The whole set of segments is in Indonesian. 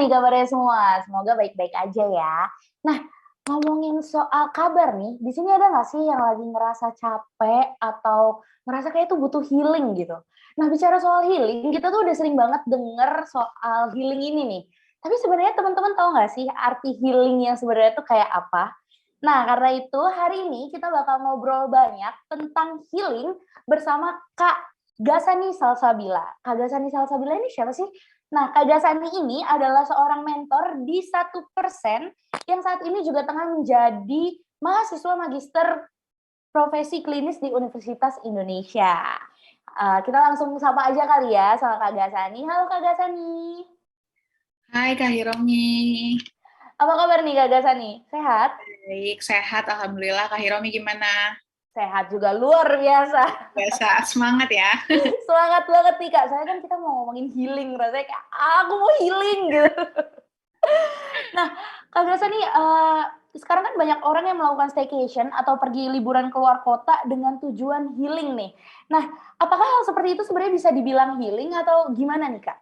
nih kabarnya semua? Semoga baik-baik aja ya. Nah, ngomongin soal kabar nih, di sini ada nggak sih yang lagi ngerasa capek atau ngerasa kayak tuh butuh healing gitu? Nah, bicara soal healing, kita tuh udah sering banget denger soal healing ini nih. Tapi sebenarnya teman-teman tahu nggak sih arti healing yang sebenarnya tuh kayak apa? Nah, karena itu hari ini kita bakal ngobrol banyak tentang healing bersama Kak Gasani Salsabila. Kak Gasani Salsabila ini siapa sih? Nah, Kak Gasani ini adalah seorang mentor di 1% yang saat ini juga tengah menjadi mahasiswa magister profesi klinis di Universitas Indonesia. Kita langsung sapa aja kali ya sama Kak Gasani. Halo Kak Gasani. Hai Kak Hiromi. Apa kabar nih Kak Gasani? Sehat? Baik, sehat Alhamdulillah. Kak Hiromi gimana? Sehat juga, luar biasa. Biasa, semangat ya. Semangat banget nih Kak, soalnya kan kita mau ngomongin healing, rasanya kayak, aku mau healing gitu. Nah, Kak Grasa nih, sekarang kan banyak orang yang melakukan staycation atau pergi liburan keluar kota dengan tujuan healing nih. Nah, apakah hal seperti itu sebenarnya bisa dibilang healing atau gimana nih Kak?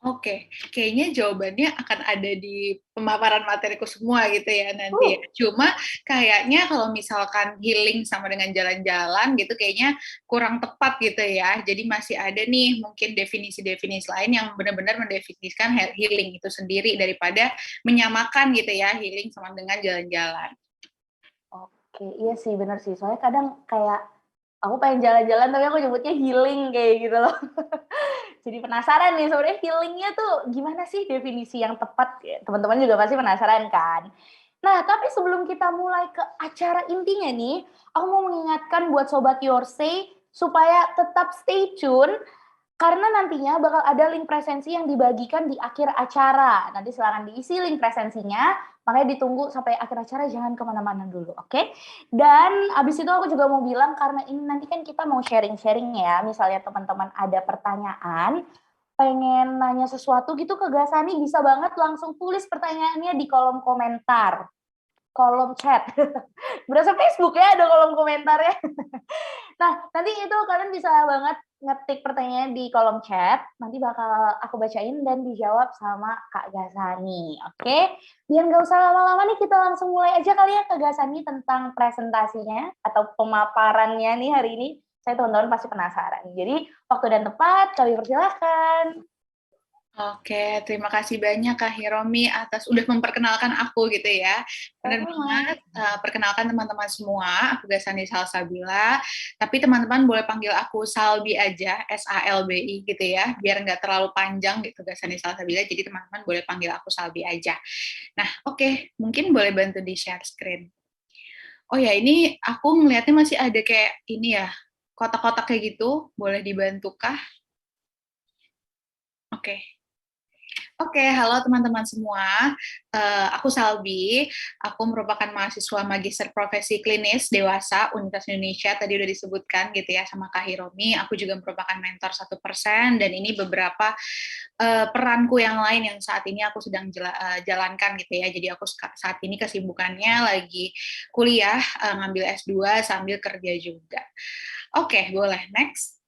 Oke, kayaknya jawabannya akan ada di pemaparan materiku semua gitu ya nanti ya. Cuma kayaknya kalau misalkan healing sama dengan jalan-jalan gitu kayaknya kurang tepat gitu ya. Jadi masih ada nih mungkin definisi-definisi lain yang benar-benar mendefinisikan healing itu sendiri daripada menyamakan gitu ya healing sama dengan jalan-jalan. Oke, iya sih bener sih, soalnya kadang kayak, aku pengen jalan-jalan tapi aku nyebutnya healing kayak gitu loh. Jadi penasaran nih sebenarnya healingnya tuh gimana sih definisi yang tepat, ya, teman-teman juga pasti penasaran kan. Nah, tapi sebelum kita mulai ke acara intinya nih, aku mau mengingatkan buat Sobat Your Say supaya tetap stay tune karena nantinya bakal ada link presensi yang dibagikan di akhir acara. Nanti silakan diisi link presensinya, makanya ditunggu sampai akhir acara, jangan kemana-mana dulu, oke? Dan abis itu aku juga mau bilang, karena ini nanti kan kita mau sharing-sharing ya, misalnya teman-teman ada pertanyaan, pengen nanya sesuatu gitu ke Gasani, bisa banget langsung tulis pertanyaannya di kolom komentar, kolom chat. Berasa Facebook ya, ada kolom komentarnya. Nah, nanti itu kalian bisa banget ngetik pertanyaan di kolom chat, nanti bakal aku bacain dan dijawab sama Kak Gasani, oke? Biar nggak usah lama-lama nih, kita langsung mulai aja kali ya Kak Gasani tentang presentasinya atau pemaparannya nih hari ini. Saya teman-teman pasti penasaran. Jadi, waktu dan tempat, kami persilahkan. Oke, terima kasih banyak Kak Hiromi atas udah memperkenalkan aku gitu ya. Benar Sama-sama. banget, perkenalkan teman-teman semua, aku Gasani Salsabila, tapi teman-teman boleh panggil aku Salbi aja, S-A-L-B-I gitu ya, biar nggak terlalu panjang gitu Gasani Salsabila, jadi teman-teman boleh panggil aku Salbi aja. Nah, oke, mungkin boleh bantu di share screen. Oh ya, ini aku ngelihatnya masih ada kayak ini ya, kotak-kotak kayak gitu, boleh dibantu kah? Oke. Oke, halo teman-teman semua. Aku Salbi. Aku merupakan mahasiswa magister profesi klinis dewasa Universitas Indonesia. Tadi udah disebutkan gitu ya sama Kak Hiromi. Aku juga merupakan mentor 1% dan ini beberapa peranku yang lain yang saat ini aku sedang jalankan gitu ya. Jadi aku saat ini kesibukannya lagi kuliah, ngambil S2 sambil kerja juga. Oke, boleh next.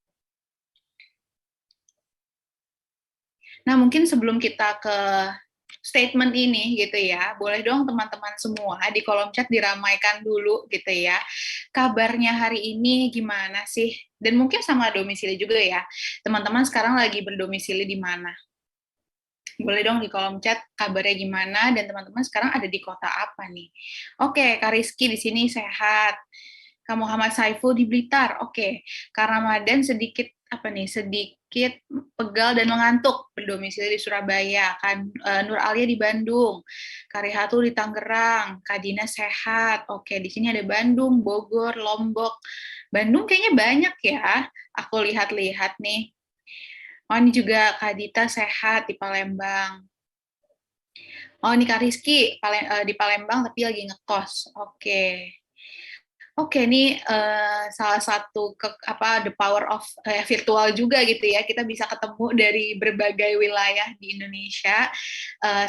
Nah, mungkin sebelum kita ke statement ini gitu ya, boleh dong teman-teman semua di kolom chat diramaikan dulu gitu ya. Kabarnya hari ini gimana sih? Dan mungkin sama domisili juga ya. Teman-teman sekarang lagi berdomisili di mana? Boleh dong di kolom chat kabarnya gimana dan teman-teman sekarang ada di kota apa nih? Oke, Kak Rizky di sini sehat. Kak Muhammad Saiful di Blitar. Oke. Kak Ramadan sedikit apa nih? Sedikit pegal dan mengantuk, berdomisili di Surabaya. Kan Nur Alia di Bandung. Kak Rihatu di Tangerang. Kak Dina sehat. Oke, di sini ada Bandung, Bogor, Lombok. Bandung kayaknya banyak ya. Aku lihat-lihat nih. Oh, ini juga Kak Dita sehat di Palembang. Oh, ini Kak Rizky di Palembang tapi lagi ngekos. Oke. Oke, ini salah satu the power of virtual juga gitu ya. Kita bisa ketemu dari berbagai wilayah di Indonesia.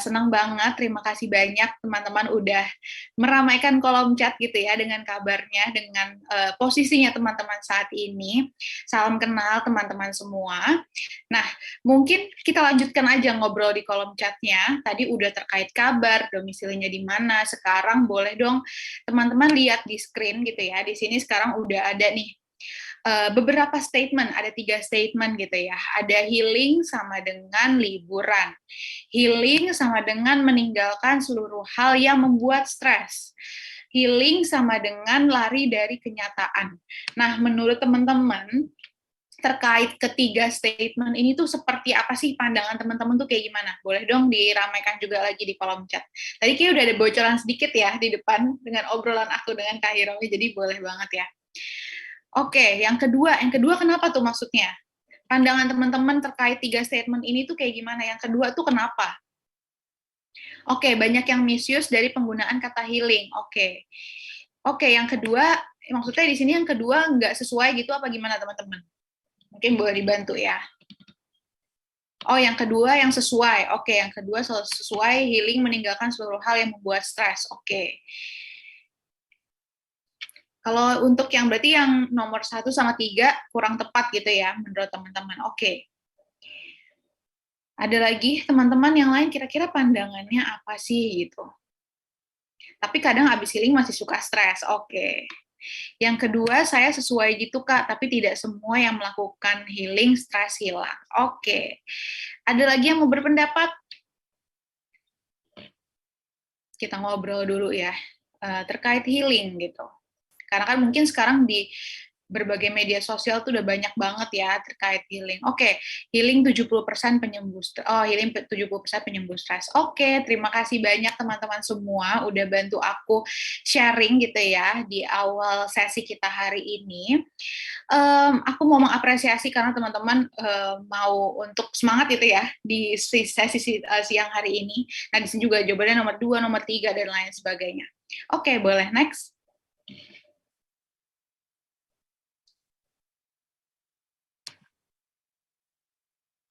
Senang banget, terima kasih banyak teman-teman udah meramaikan kolom chat gitu ya dengan kabarnya, dengan posisinya teman-teman saat ini. Salam kenal teman-teman semua. Nah, mungkin kita lanjutkan aja ngobrol di kolom chatnya. Tadi udah terkait kabar, domisilinya di mana. Sekarang boleh dong teman-teman lihat di screen gitu ya. Di sini sekarang udah ada nih beberapa statement, ada 3 statement gitu ya. Ada healing sama dengan liburan. Healing sama dengan meninggalkan seluruh hal yang membuat stres. Healing sama dengan lari dari kenyataan. Nah, menurut teman-teman, terkait ketiga statement ini tuh seperti apa sih pandangan teman-teman tuh kayak gimana? Boleh dong diramaikan juga lagi di kolom chat. Tadi kayak udah ada bocoran sedikit ya di depan dengan obrolan aku dengan Kak Hiro, jadi boleh banget ya. Oke, yang kedua kenapa tuh maksudnya? Pandangan teman-teman terkait 3 statement ini tuh kayak gimana? Yang kedua tuh kenapa? Oke, banyak yang misuse dari penggunaan kata healing. Oke. Oke, yang kedua, maksudnya di sini yang kedua nggak sesuai gitu apa gimana teman-teman? Mungkin boleh dibantu ya. Oh, yang kedua yang sesuai. Oke, yang kedua sesuai healing meninggalkan seluruh hal yang membuat stres. Oke. Kalau untuk yang berarti yang nomor 1 sama 3 kurang tepat gitu ya menurut teman-teman. Oke. Ada lagi teman-teman yang lain kira-kira pandangannya apa sih gitu. Tapi kadang habis healing masih suka stres. Oke. Yang kedua, saya sesuai gitu Kak, tapi tidak semua yang melakukan healing stres hilang. Oke. Ada lagi yang mau berpendapat? Kita ngobrol dulu ya, terkait healing gitu. Karena kan mungkin sekarang di berbagai media sosial tuh udah banyak banget ya terkait healing. Oke, healing 70% penyembuh healing 70% penyembuh stres. Oke, terima kasih banyak teman-teman semua udah bantu aku sharing gitu ya di awal sesi kita hari ini. Aku mau mengapresiasi karena teman-teman mau untuk semangat gitu ya di sesi siang hari ini. Nah, di sini juga jawabannya nomor 2, nomor 3 dan lain sebagainya. Oke, boleh next.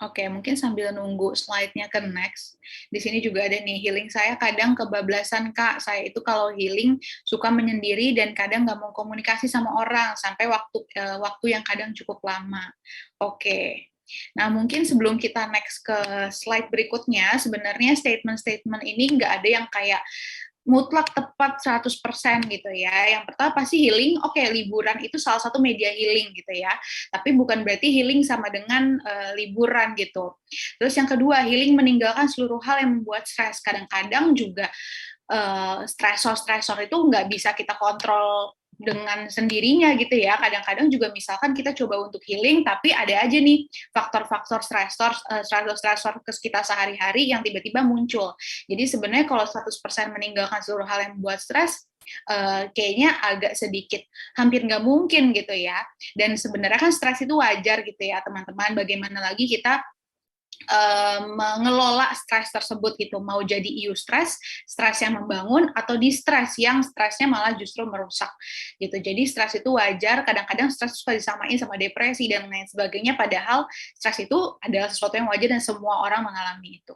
Oke, mungkin sambil nunggu slide-nya ke next. Di sini juga ada nih, healing saya kadang kebablasan, Kak. Saya itu kalau healing suka menyendiri dan kadang nggak mau komunikasi sama orang, sampai waktu yang kadang cukup lama. Oke. Nah, mungkin sebelum kita next ke slide berikutnya, sebenarnya statement-statement ini nggak ada yang kayak mutlak tepat 100% gitu ya. Yang pertama pasti healing, oke, liburan itu salah satu media healing gitu ya. Tapi bukan berarti healing sama dengan liburan gitu. Terus yang kedua, healing meninggalkan seluruh hal yang membuat stres. Kadang-kadang juga stresor-stresor itu nggak bisa kita kontrol dengan sendirinya gitu ya. Kadang-kadang juga misalkan kita coba untuk healing, tapi ada aja nih faktor-faktor stresor ke kita sehari-hari yang tiba-tiba muncul. Jadi sebenarnya kalau 100% meninggalkan seluruh hal yang membuat stres, kayaknya agak sedikit hampir nggak mungkin gitu ya. Dan sebenarnya kan stres itu wajar gitu ya teman-teman. Bagaimana lagi kita mengelola stres tersebut gitu, mau jadi eustress, stres yang membangun, atau distress yang stresnya malah justru merusak gitu. Jadi stres itu wajar, kadang-kadang stres suka disamain sama depresi dan lain sebagainya, padahal stres itu adalah sesuatu yang wajar dan semua orang mengalami itu.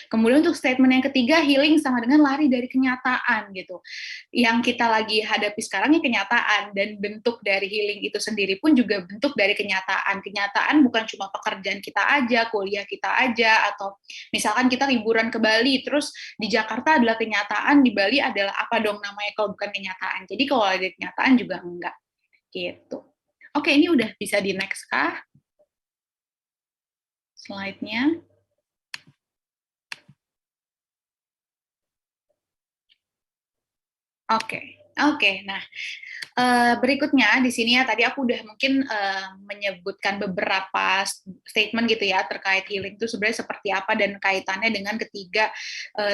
Kemudian untuk statement yang ketiga, healing sama dengan lari dari kenyataan gitu. Yang kita lagi hadapi sekarang ya kenyataan, dan bentuk dari healing itu sendiri pun juga bentuk dari kenyataan. Kenyataan bukan cuma pekerjaan kita aja, kuliah kita aja, atau misalkan kita liburan ke Bali, terus di Jakarta adalah kenyataan, di Bali adalah apa dong namanya kalau bukan kenyataan. Jadi kalau ada kenyataan juga enggak gitu. Oke, ini udah bisa di next kah? Slide-nya. Oke. Nah, berikutnya di sini ya tadi aku udah mungkin menyebutkan beberapa statement gitu ya terkait healing itu sebenarnya seperti apa dan kaitannya dengan ketiga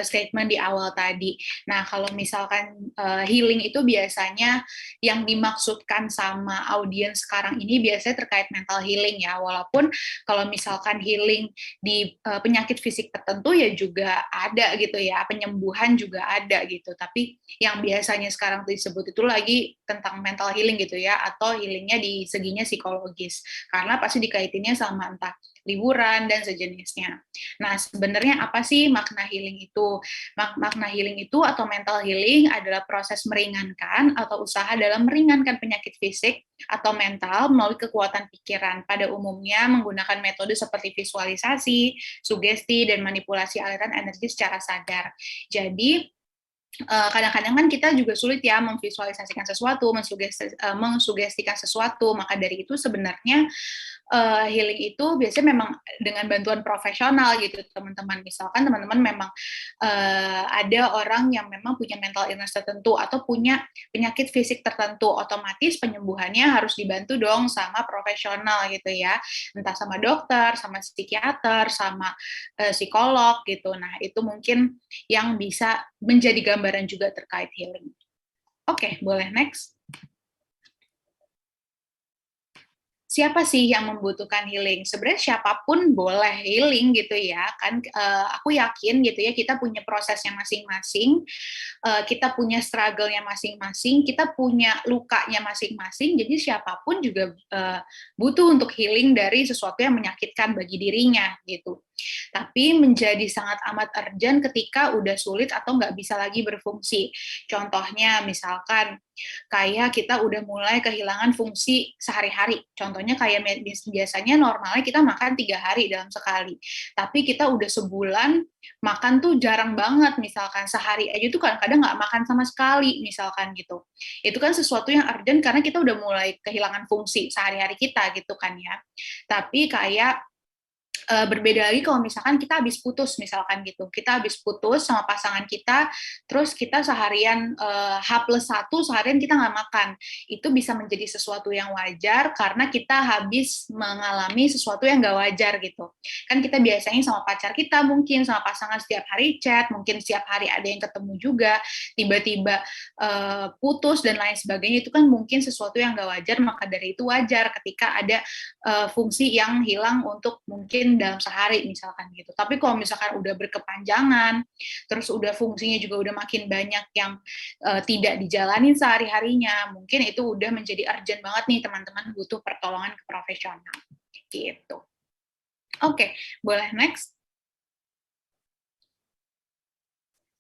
statement di awal tadi. Nah, kalau misalkan healing itu biasanya yang dimaksudkan sama audiens sekarang ini biasanya terkait mental healing ya. Walaupun kalau misalkan healing di penyakit fisik tertentu ya juga ada gitu ya, penyembuhan juga ada gitu. Tapi yang biasanya sekarang tuh disebut itu lagi tentang mental healing gitu ya, atau healingnya di seginya psikologis, karena pasti dikaitinnya sama entah liburan dan sejenisnya. Nah, sebenarnya apa sih makna healing itu? Makna healing itu atau mental healing adalah proses meringankan atau usaha dalam meringankan penyakit fisik atau mental melalui kekuatan pikiran. Pada umumnya menggunakan metode seperti visualisasi, sugesti, dan manipulasi aliran energi secara sadar. Jadi, kadang-kadang kan kita juga sulit ya memvisualisasikan sesuatu, mengsugestikan sesuatu, maka dari itu sebenarnya healing itu biasanya memang dengan bantuan profesional gitu teman-teman. Misalkan teman-teman memang ada orang yang memang punya mental illness tertentu atau punya penyakit fisik tertentu, otomatis penyembuhannya harus dibantu dong sama profesional gitu ya, entah sama dokter, sama psikiater, sama psikolog gitu. Nah, itu mungkin yang bisa menjadi gambaran juga terkait healing. Oke, boleh next. Siapa sih yang membutuhkan healing? Sebenarnya siapapun boleh healing gitu ya, kan aku yakin gitu ya, kita punya prosesnya masing-masing, kita punya struggle-nya masing-masing, kita punya lukanya masing-masing, jadi siapapun juga butuh untuk healing dari sesuatu yang menyakitkan bagi dirinya gitu. Tapi menjadi sangat amat urgent ketika udah sulit atau nggak bisa lagi berfungsi. Contohnya misalkan kayak kita udah mulai kehilangan fungsi sehari-hari. Contohnya kayak biasanya normalnya kita makan 3 hari dalam sekali. Tapi kita udah sebulan makan tuh jarang banget, misalkan sehari aja tuh kadang-kadang nggak makan sama sekali, misalkan gitu. Itu kan sesuatu yang urgent karena kita udah mulai kehilangan fungsi sehari-hari kita gitu kan ya. Tapi kayak berbeda lagi kalau misalkan kita habis putus misalkan gitu, kita habis putus sama pasangan kita, terus kita seharian H+1 seharian kita nggak makan, itu bisa menjadi sesuatu yang wajar karena kita habis mengalami sesuatu yang nggak wajar gitu. Kan kita biasanya sama pacar kita mungkin sama pasangan setiap hari chat, mungkin setiap hari ada yang ketemu juga, tiba-tiba putus dan lain sebagainya, itu kan mungkin sesuatu yang nggak wajar, maka dari itu wajar ketika ada fungsi yang hilang untuk mungkin dalam sehari misalkan gitu. Tapi kalau misalkan udah berkepanjangan, terus udah fungsinya juga udah makin banyak yang tidak dijalani sehari-harinya, mungkin itu udah menjadi urgent banget nih teman-teman, butuh pertolongan ke profesional gitu. Oke, boleh next.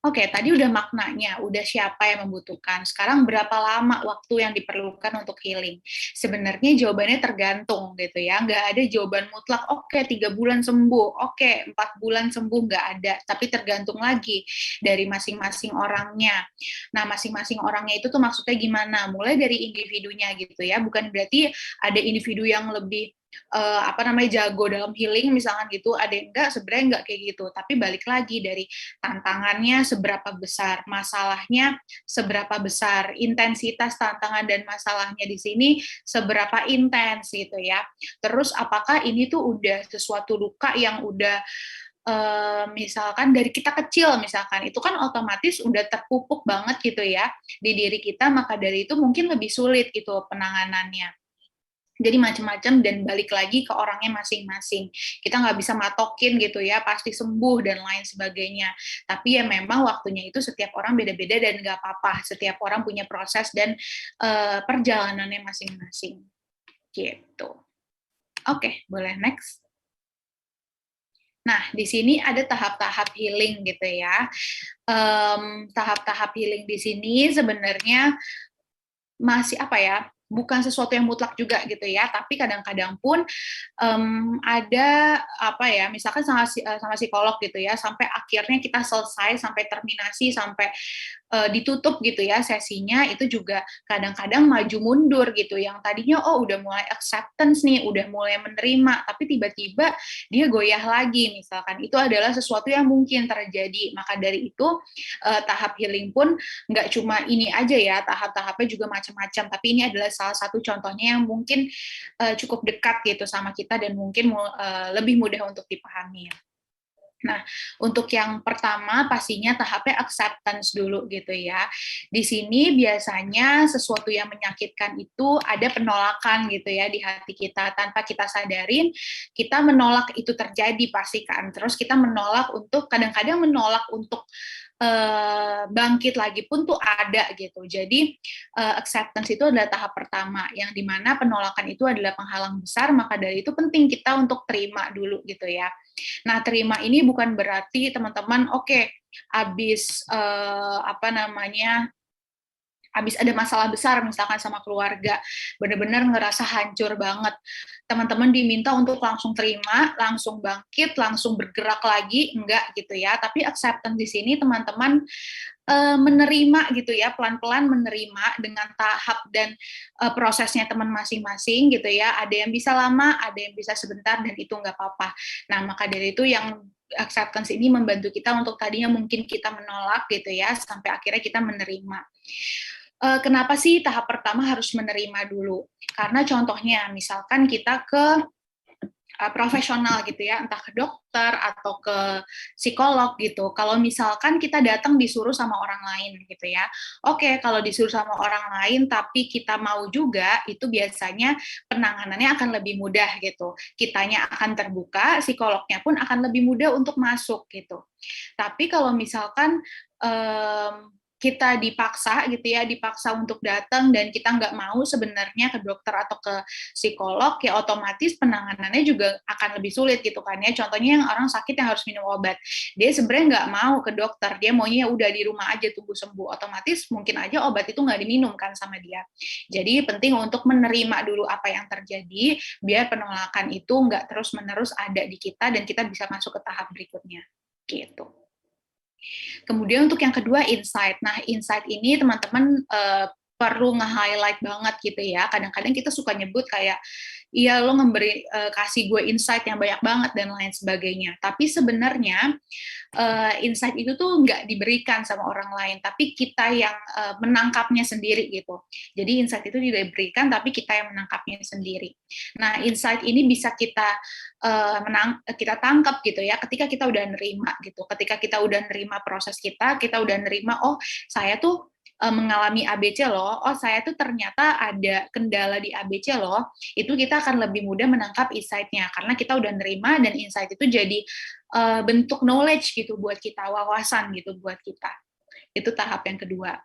Oke, tadi udah maknanya, udah siapa yang membutuhkan. Sekarang berapa lama waktu yang diperlukan untuk healing? Sebenarnya jawabannya tergantung gitu ya, nggak ada jawaban mutlak, oke 3 bulan sembuh, oke 4 bulan sembuh, nggak ada. Tapi tergantung lagi dari masing-masing orangnya. Nah, masing-masing orangnya itu tuh maksudnya gimana? Mulai dari individunya gitu ya, bukan berarti ada individu yang lebih jago dalam healing misalkan gitu, ada yang enggak, sebenarnya enggak kayak gitu, tapi balik lagi dari tantangannya seberapa besar, masalahnya seberapa besar, intensitas tantangan dan masalahnya di sini seberapa intens gitu ya. Terus apakah ini tuh udah sesuatu luka yang udah misalkan dari kita kecil misalkan, itu kan otomatis udah terpupuk banget gitu ya di diri kita, maka dari itu mungkin lebih sulit gitu penanganannya. Jadi macam-macam dan balik lagi ke orangnya masing-masing. Kita nggak bisa matokin gitu ya, pasti sembuh dan lain sebagainya. Tapi ya memang waktunya itu setiap orang beda-beda dan nggak apa-apa. Setiap orang punya proses dan perjalanannya masing-masing. Gitu. Oke, boleh next. Nah, di sini ada tahap-tahap healing gitu ya. Tahap-tahap healing di sini sebenarnya masih apa ya, bukan sesuatu yang mutlak juga gitu ya, tapi kadang-kadang pun ada apa ya, misalkan sama psikolog gitu ya, sampai akhirnya kita selesai, sampai terminasi, sampai ditutup gitu ya sesinya, itu juga kadang-kadang maju mundur gitu, yang tadinya udah mulai acceptance nih, udah mulai menerima, tapi tiba-tiba dia goyah lagi misalkan, itu adalah sesuatu yang mungkin terjadi. Maka dari itu tahap healing pun nggak cuma ini aja ya, tahap-tahapnya juga macam-macam, tapi ini adalah salah satu contohnya yang mungkin cukup dekat gitu sama kita dan mungkin lebih mudah untuk dipahami. Nah, untuk yang pertama pastinya tahapnya acceptance dulu gitu ya. Di sini biasanya sesuatu yang menyakitkan itu ada penolakan gitu ya di hati kita, tanpa kita sadarin kita menolak itu terjadi pasti kan. Terus kita menolak untuk, kadang-kadang menolak untuk bangkit lagi pun tuh ada gitu. Jadi acceptance itu adalah tahap pertama, yang dimana penolakan itu adalah penghalang besar, maka dari itu penting kita untuk terima dulu gitu ya. Nah, terima ini bukan berarti teman-teman oke, habis habis ada masalah besar misalkan sama keluarga, benar-benar ngerasa hancur banget. Teman-teman diminta untuk langsung terima, langsung bangkit, langsung bergerak lagi, enggak gitu ya. Tapi acceptance di sini teman-teman menerima gitu ya, pelan-pelan menerima dengan tahap dan prosesnya teman masing-masing gitu ya. Ada yang bisa lama, ada yang bisa sebentar, dan itu nggak apa-apa. Nah, maka dari itu yang acceptance ini membantu kita untuk tadinya mungkin kita menolak gitu ya, sampai akhirnya kita menerima. Kenapa sih tahap pertama harus menerima dulu? Karena contohnya, misalkan kita ke profesional gitu ya, entah ke dokter atau ke psikolog gitu. Kalau misalkan kita datang disuruh sama orang lain gitu ya, oke, kalau disuruh sama orang lain tapi kita mau juga, itu biasanya penanganannya akan lebih mudah gitu. Kitanya akan terbuka, psikolognya pun akan lebih mudah untuk masuk gitu. Tapi kalau misalkan kita dipaksa gitu ya, dipaksa untuk datang dan kita nggak mau sebenarnya ke dokter atau ke psikolog, ya otomatis penanganannya juga akan lebih sulit gitu kan ya. Contohnya yang orang sakit yang harus minum obat, dia sebenarnya nggak mau ke dokter, dia maunya udah di rumah aja tunggu sembuh, otomatis mungkin aja obat itu nggak diminum kan sama dia. Jadi penting untuk menerima dulu apa yang terjadi, biar penolakan itu nggak terus-menerus ada di kita dan kita bisa masuk ke tahap berikutnya gitu. Kemudian untuk yang kedua, insight. Nah, insight ini teman-teman perlu nge-highlight banget gitu ya. Kadang-kadang kita suka nyebut kayak, iya lo kasih gue insight yang banyak banget dan lain sebagainya. Tapi sebenarnya insight itu tuh nggak diberikan sama orang lain, tapi kita yang menangkapnya sendiri gitu. Jadi insight itu tidak diberikan, tapi kita yang menangkapnya sendiri. Nah, insight ini bisa kita tangkap gitu ya, ketika kita udah nerima gitu. Ketika kita udah nerima proses kita udah nerima, oh saya tuh mengalami ABC loh, oh saya tuh ternyata ada kendala di ABC loh, itu kita akan lebih mudah menangkap insight-nya, karena kita udah nerima dan insight itu jadi bentuk knowledge gitu buat kita, wawasan gitu buat kita. Itu tahap yang kedua.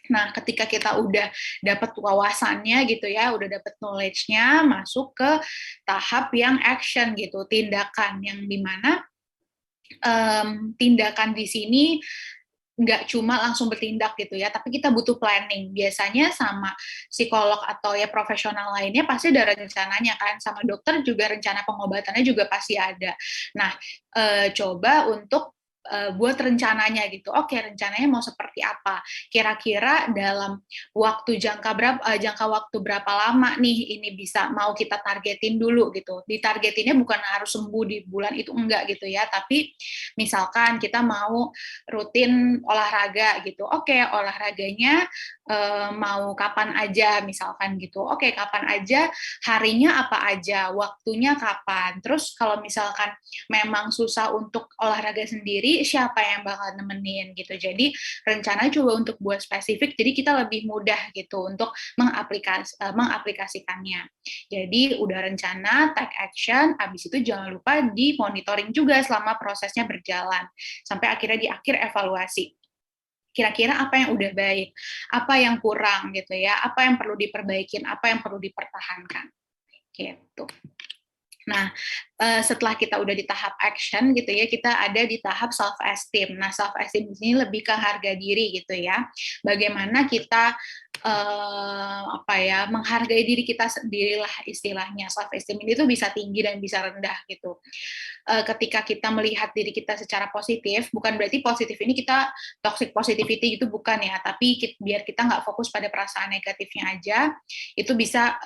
Nah, ketika kita udah dapat wawasannya gitu ya, udah dapat knowledge-nya, masuk ke tahap yang action gitu, tindakan yang dimana tindakan di sini nggak cuma langsung bertindak gitu ya, tapi kita butuh planning. Biasanya sama psikolog atau ya profesional lainnya pasti ada rencananya kan, sama dokter juga rencana pengobatannya juga pasti ada. Nah, coba untuk buat rencananya gitu. Oke, rencananya mau seperti apa? Kira-kira dalam jangka waktu berapa lama nih ini bisa mau kita targetin dulu gitu. Ditargetinnya bukan harus sembuh di bulan itu, enggak gitu ya, tapi misalkan kita mau rutin olahraga gitu. Oke, olahraganya mau kapan aja misalkan gitu. Oke, kapan aja, harinya apa aja, waktunya kapan. Terus kalau misalkan memang susah untuk olahraga sendiri, siapa yang bakal nemenin gitu. Jadi rencana coba untuk buat spesifik, jadi kita lebih mudah gitu untuk mengaplikasikannya. Jadi udah rencana, take action, habis itu jangan lupa di monitoring juga selama prosesnya berjalan. Sampai akhirnya di akhir evaluasi. Kira-kira apa yang udah baik, apa yang kurang gitu ya, apa yang perlu diperbaikin, apa yang perlu dipertahankan gitu. Nah, setelah kita udah di tahap action gitu ya, kita ada di tahap self esteem. Nah, self esteem di sini lebih ke harga diri gitu ya. Bagaimana kita menghargai diri kita sendirilah istilahnya. Self esteem ini tuh bisa tinggi dan bisa rendah gitu. Ketika kita melihat diri kita secara positif, bukan berarti positif ini kita toxic positivity gitu, bukan ya, tapi biar kita nggak fokus pada perasaan negatifnya aja, itu bisa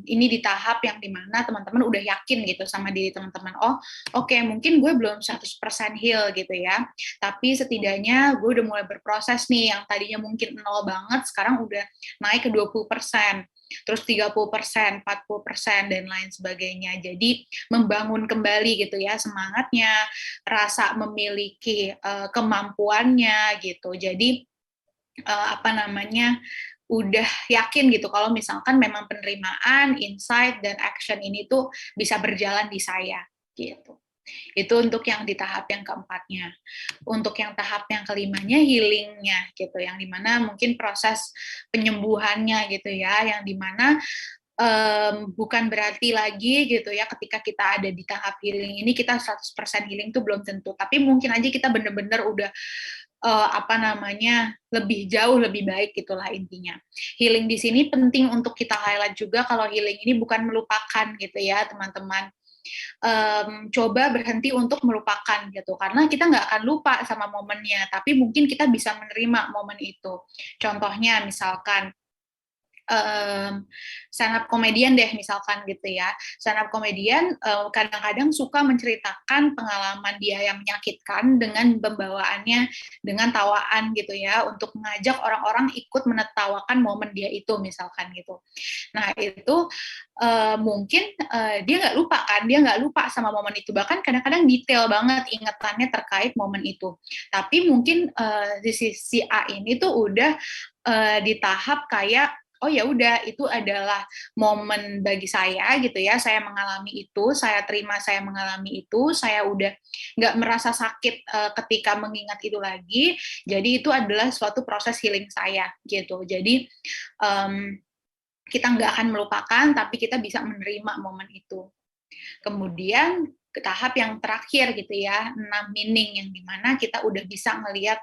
ini di tahap yang dimana teman-teman udah yakin gitu sama diri teman-teman, oh oke, mungkin gue belum 100% heal gitu ya, tapi setidaknya gue udah mulai berproses nih, yang tadinya mungkin 0 banget, sekarang udah naik ke 20%, terus 30%, 40%, dan lain sebagainya. Jadi membangun kembali gitu ya semangatnya, rasa memiliki kemampuannya gitu. Jadi udah yakin gitu kalau misalkan memang penerimaan, insight, dan action ini tuh bisa berjalan di saya gitu. Itu untuk yang di tahap yang keempatnya. Untuk yang tahap yang kelimanya healingnya gitu, yang dimana mungkin proses penyembuhannya gitu ya, yang dimana bukan berarti lagi gitu ya ketika kita ada di tahap healing ini kita 100% healing tuh belum tentu, tapi mungkin aja kita bener-bener udah lebih jauh lebih baik gitulah intinya. Healing di sini penting untuk kita highlight juga kalau healing ini bukan melupakan gitu ya teman-teman. Coba berhenti untuk melupakan gitu, karena kita nggak akan lupa sama momennya, tapi mungkin kita bisa menerima momen itu. Contohnya misalkan stand up komedian deh misalkan gitu ya. Stand up komedian kadang-kadang suka menceritakan pengalaman dia yang menyakitkan dengan pembawaannya dengan tawaan gitu ya, untuk mengajak orang-orang ikut menertawakan momen dia itu misalkan gitu. Nah itu mungkin dia nggak lupa kan, dia nggak lupa sama momen itu, bahkan kadang-kadang detail banget ingatannya terkait momen itu. Tapi mungkin di sisi A ini tuh udah di tahap kayak oh ya udah itu adalah momen bagi saya gitu ya, saya mengalami itu, saya terima saya mengalami itu, saya udah nggak merasa sakit ketika mengingat itu lagi, jadi itu adalah suatu proses healing saya gitu. Jadi kita nggak akan melupakan, tapi kita bisa menerima momen itu. Kemudian ke tahap yang terakhir gitu ya, 6 meaning, yang dimana kita udah bisa ngelihat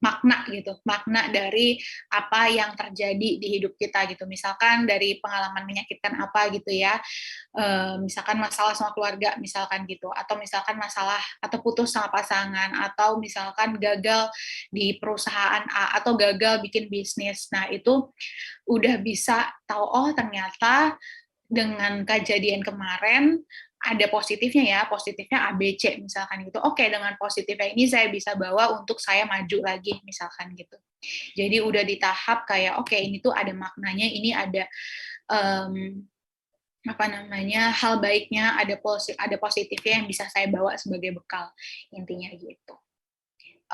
makna gitu, makna dari apa yang terjadi di hidup kita gitu. Misalkan dari pengalaman menyakitkan apa gitu ya, misalkan masalah sama keluarga misalkan gitu, atau misalkan masalah atau putus sama pasangan, atau misalkan gagal di perusahaan A, atau gagal bikin bisnis. Nah itu udah bisa tahu, oh ternyata dengan kejadian kemarin ada positifnya ya, positifnya ABC misalkan gitu. Oke, dengan positifnya ini saya bisa bawa untuk saya maju lagi misalkan gitu. Jadi udah di tahap kayak oke, ini tuh ada maknanya, ini ada hal baiknya, ada positifnya yang bisa saya bawa sebagai bekal, intinya gitu.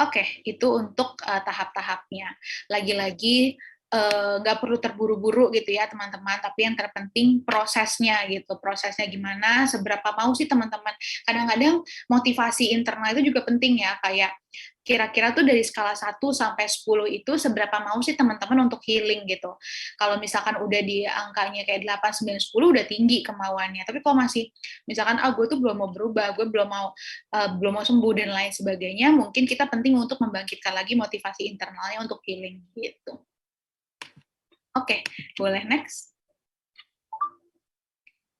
Oke, itu untuk tahap-tahapnya. Lagi-lagi nggak perlu terburu-buru gitu ya teman-teman, tapi yang terpenting prosesnya gitu, prosesnya gimana, seberapa mau sih teman-teman. Kadang-kadang motivasi internal itu juga penting ya, kayak kira-kira tuh dari skala 1 sampai 10 itu seberapa mau sih teman-teman untuk healing gitu. Kalau misalkan udah di angkanya kayak 8, 9, 10 udah tinggi kemauannya, tapi kalau masih misalkan gue tuh belum mau berubah, gue belum mau sembuh dan lain sebagainya, mungkin kita penting untuk membangkitkan lagi motivasi internalnya untuk healing gitu. Oke, boleh next.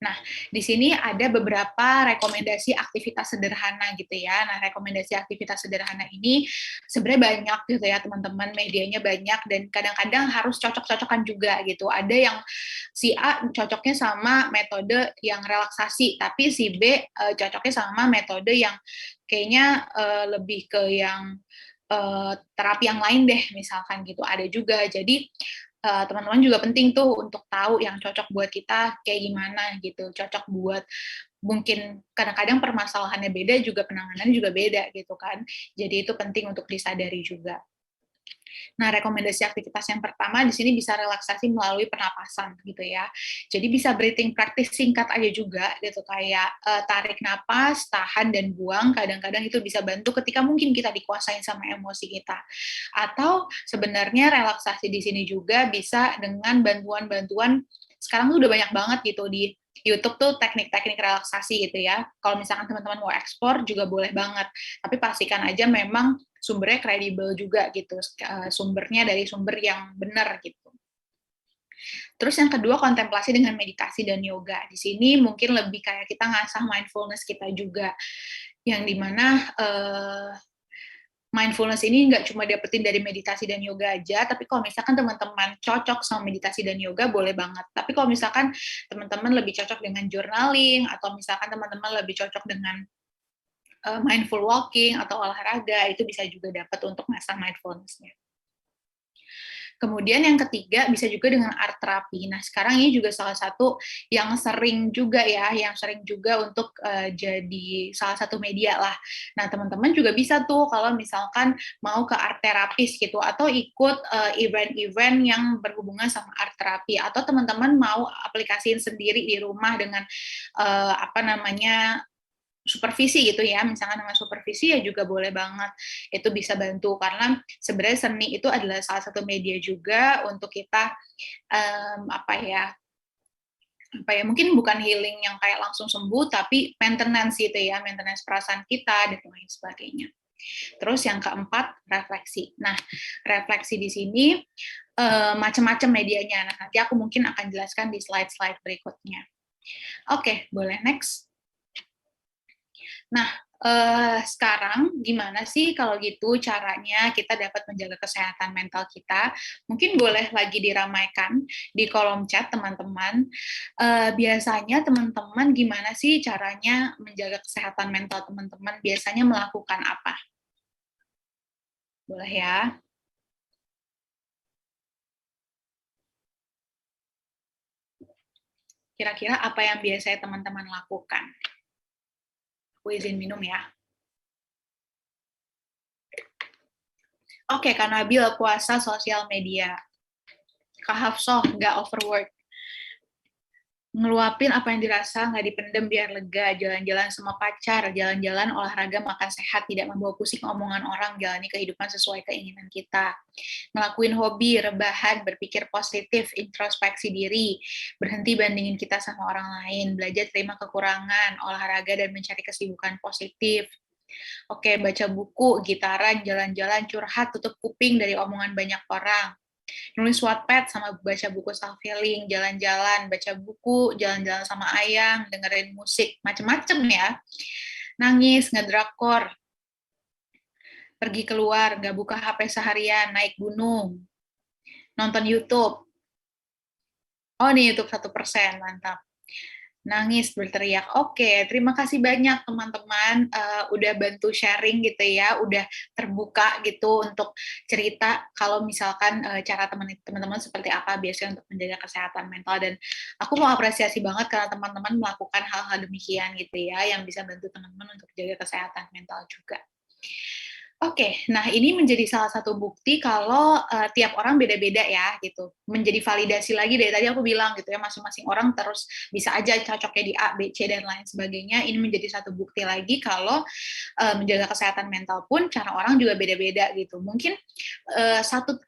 Nah, di sini ada beberapa rekomendasi aktivitas sederhana gitu ya. Nah, rekomendasi aktivitas sederhana ini sebenarnya banyak gitu ya teman-teman, medianya banyak dan kadang-kadang harus cocok-cocokan juga gitu. Ada yang si A cocoknya sama metode yang relaksasi, tapi si B cocoknya sama metode yang kayaknya lebih ke yang terapi yang lain deh misalkan gitu. Ada juga. Jadi teman-teman juga penting tuh untuk tahu yang cocok buat kita kayak gimana gitu, cocok buat mungkin kadang-kadang permasalahannya beda juga penanganannya juga beda gitu kan, jadi itu penting untuk disadari juga. Nah, rekomendasi aktivitas yang pertama di sini bisa relaksasi melalui pernapasan gitu ya. Jadi bisa breathing practice singkat aja juga gitu, kayak tarik napas, tahan dan buang. Kadang-kadang itu bisa bantu ketika mungkin kita dikuasain sama emosi kita. Atau sebenarnya relaksasi di sini juga bisa dengan bantuan-bantuan, sekarang tuh udah banyak banget gitu di YouTube tuh teknik-teknik relaksasi gitu ya. Kalau misalkan teman-teman mau ekspor juga boleh banget. Tapi pastikan aja memang sumbernya kredibel juga gitu, sumbernya dari sumber yang benar gitu. Terus yang kedua, kontemplasi dengan meditasi dan yoga. Di sini mungkin lebih kayak kita ngasah mindfulness kita juga, yang dimana mindfulness ini nggak cuma dapetin dari meditasi dan yoga aja, tapi kalau misalkan teman-teman cocok sama meditasi dan yoga, boleh banget. Tapi kalau misalkan teman-teman lebih cocok dengan journaling, atau misalkan teman-teman lebih cocok dengan mindful walking atau olahraga, itu bisa juga dapat untuk ngasah mindfulness-nya. Kemudian yang ketiga bisa juga dengan art terapi. Nah, sekarang ini juga salah satu yang sering juga ya, yang sering juga untuk jadi salah satu media lah. Nah, teman-teman juga bisa tuh kalau misalkan mau ke art terapis gitu, atau ikut event-event yang berhubungan sama art terapi, atau teman-teman mau aplikasiin sendiri di rumah dengan apa namanya supervisi gitu ya, misalkan dengan supervisi ya juga boleh banget, itu bisa bantu karena sebenarnya seni itu adalah salah satu media juga untuk kita apa ya mungkin bukan healing yang kayak langsung sembuh tapi maintenance gitu ya, maintenance perasaan kita dan lain sebagainya. Terus yang keempat, refleksi. Nah, refleksi di sini macam-macam medianya. Nah, nanti aku mungkin akan jelaskan di slide-slide berikutnya. Oke, boleh next. Nah, sekarang gimana sih kalau gitu caranya kita dapat menjaga kesehatan mental kita? Mungkin boleh lagi diramaikan di kolom chat teman-teman. Biasanya teman-teman gimana sih caranya menjaga kesehatan mental teman-teman? Biasanya melakukan apa? Boleh ya? Kira-kira apa yang biasanya teman-teman lakukan? Aku izin minum ya. Oke, Kak Nabil, puasa sosial media. Kak Hafsoh, nggak overwork. Ngeluapin apa yang dirasa, nggak dipendem biar lega, jalan-jalan sama pacar, jalan-jalan, olahraga, makan sehat, tidak membawa pusing omongan orang, jalani kehidupan sesuai keinginan kita. Ngelakuin hobi, rebahan, berpikir positif, introspeksi diri, berhenti bandingin kita sama orang lain, belajar terima kekurangan, olahraga, dan mencari kesibukan positif. Oke, baca buku, gitaran, jalan-jalan, curhat, tutup kuping dari omongan banyak orang. Nulis Wattpad sama baca buku self healing, jalan-jalan, baca buku, jalan-jalan sama ayang, dengerin musik, macem-macem ya. Nangis, ngedrakor, pergi keluar, nggak buka HP seharian, naik gunung, nonton YouTube. Oh, nih YouTube 1%, mantap. Nangis, berteriak. Oke, terima kasih banyak teman-teman udah bantu sharing gitu ya, udah terbuka gitu untuk cerita kalau misalkan cara teman-teman seperti apa biasanya untuk menjaga kesehatan mental, dan aku mau apresiasi banget karena teman-teman melakukan hal-hal demikian gitu ya, yang bisa bantu teman-teman untuk jaga kesehatan mental juga. Oke, nah ini menjadi salah satu bukti kalau tiap orang beda-beda ya gitu. Menjadi validasi lagi dari tadi aku bilang gitu ya, masing-masing orang terus bisa aja cocoknya di A, B, C dan lain sebagainya. Ini menjadi satu bukti lagi kalau menjaga kesehatan mental pun cara orang juga beda-beda gitu. Mungkin satu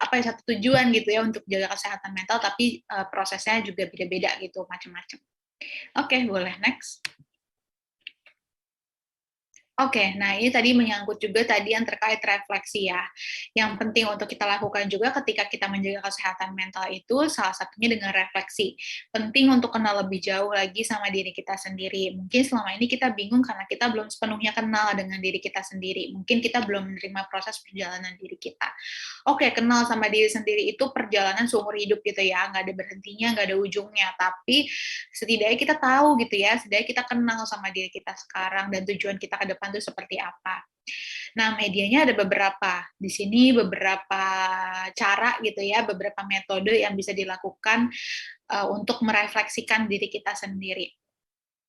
tujuan gitu ya untuk jaga kesehatan mental, tapi prosesnya juga beda-beda gitu, macam-macam. Oke, boleh next. Oke, nah ini tadi menyangkut juga tadi yang terkait refleksi ya. Yang penting untuk kita lakukan juga ketika kita menjaga kesehatan mental itu salah satunya dengan refleksi. Penting untuk kenal lebih jauh lagi sama diri kita sendiri. Mungkin selama ini kita bingung karena kita belum sepenuhnya kenal dengan diri kita sendiri. Mungkin kita belum menerima proses perjalanan diri kita. Oke, kenal sama diri sendiri itu perjalanan seumur hidup gitu ya. Nggak ada berhentinya, nggak ada ujungnya. Tapi setidaknya kita tahu gitu ya, setidaknya kita kenal sama diri kita sekarang dan tujuan kita ke depan itu seperti apa. Nah, medianya ada beberapa. Di sini beberapa cara gitu ya, beberapa metode yang bisa dilakukan untuk merefleksikan diri kita sendiri.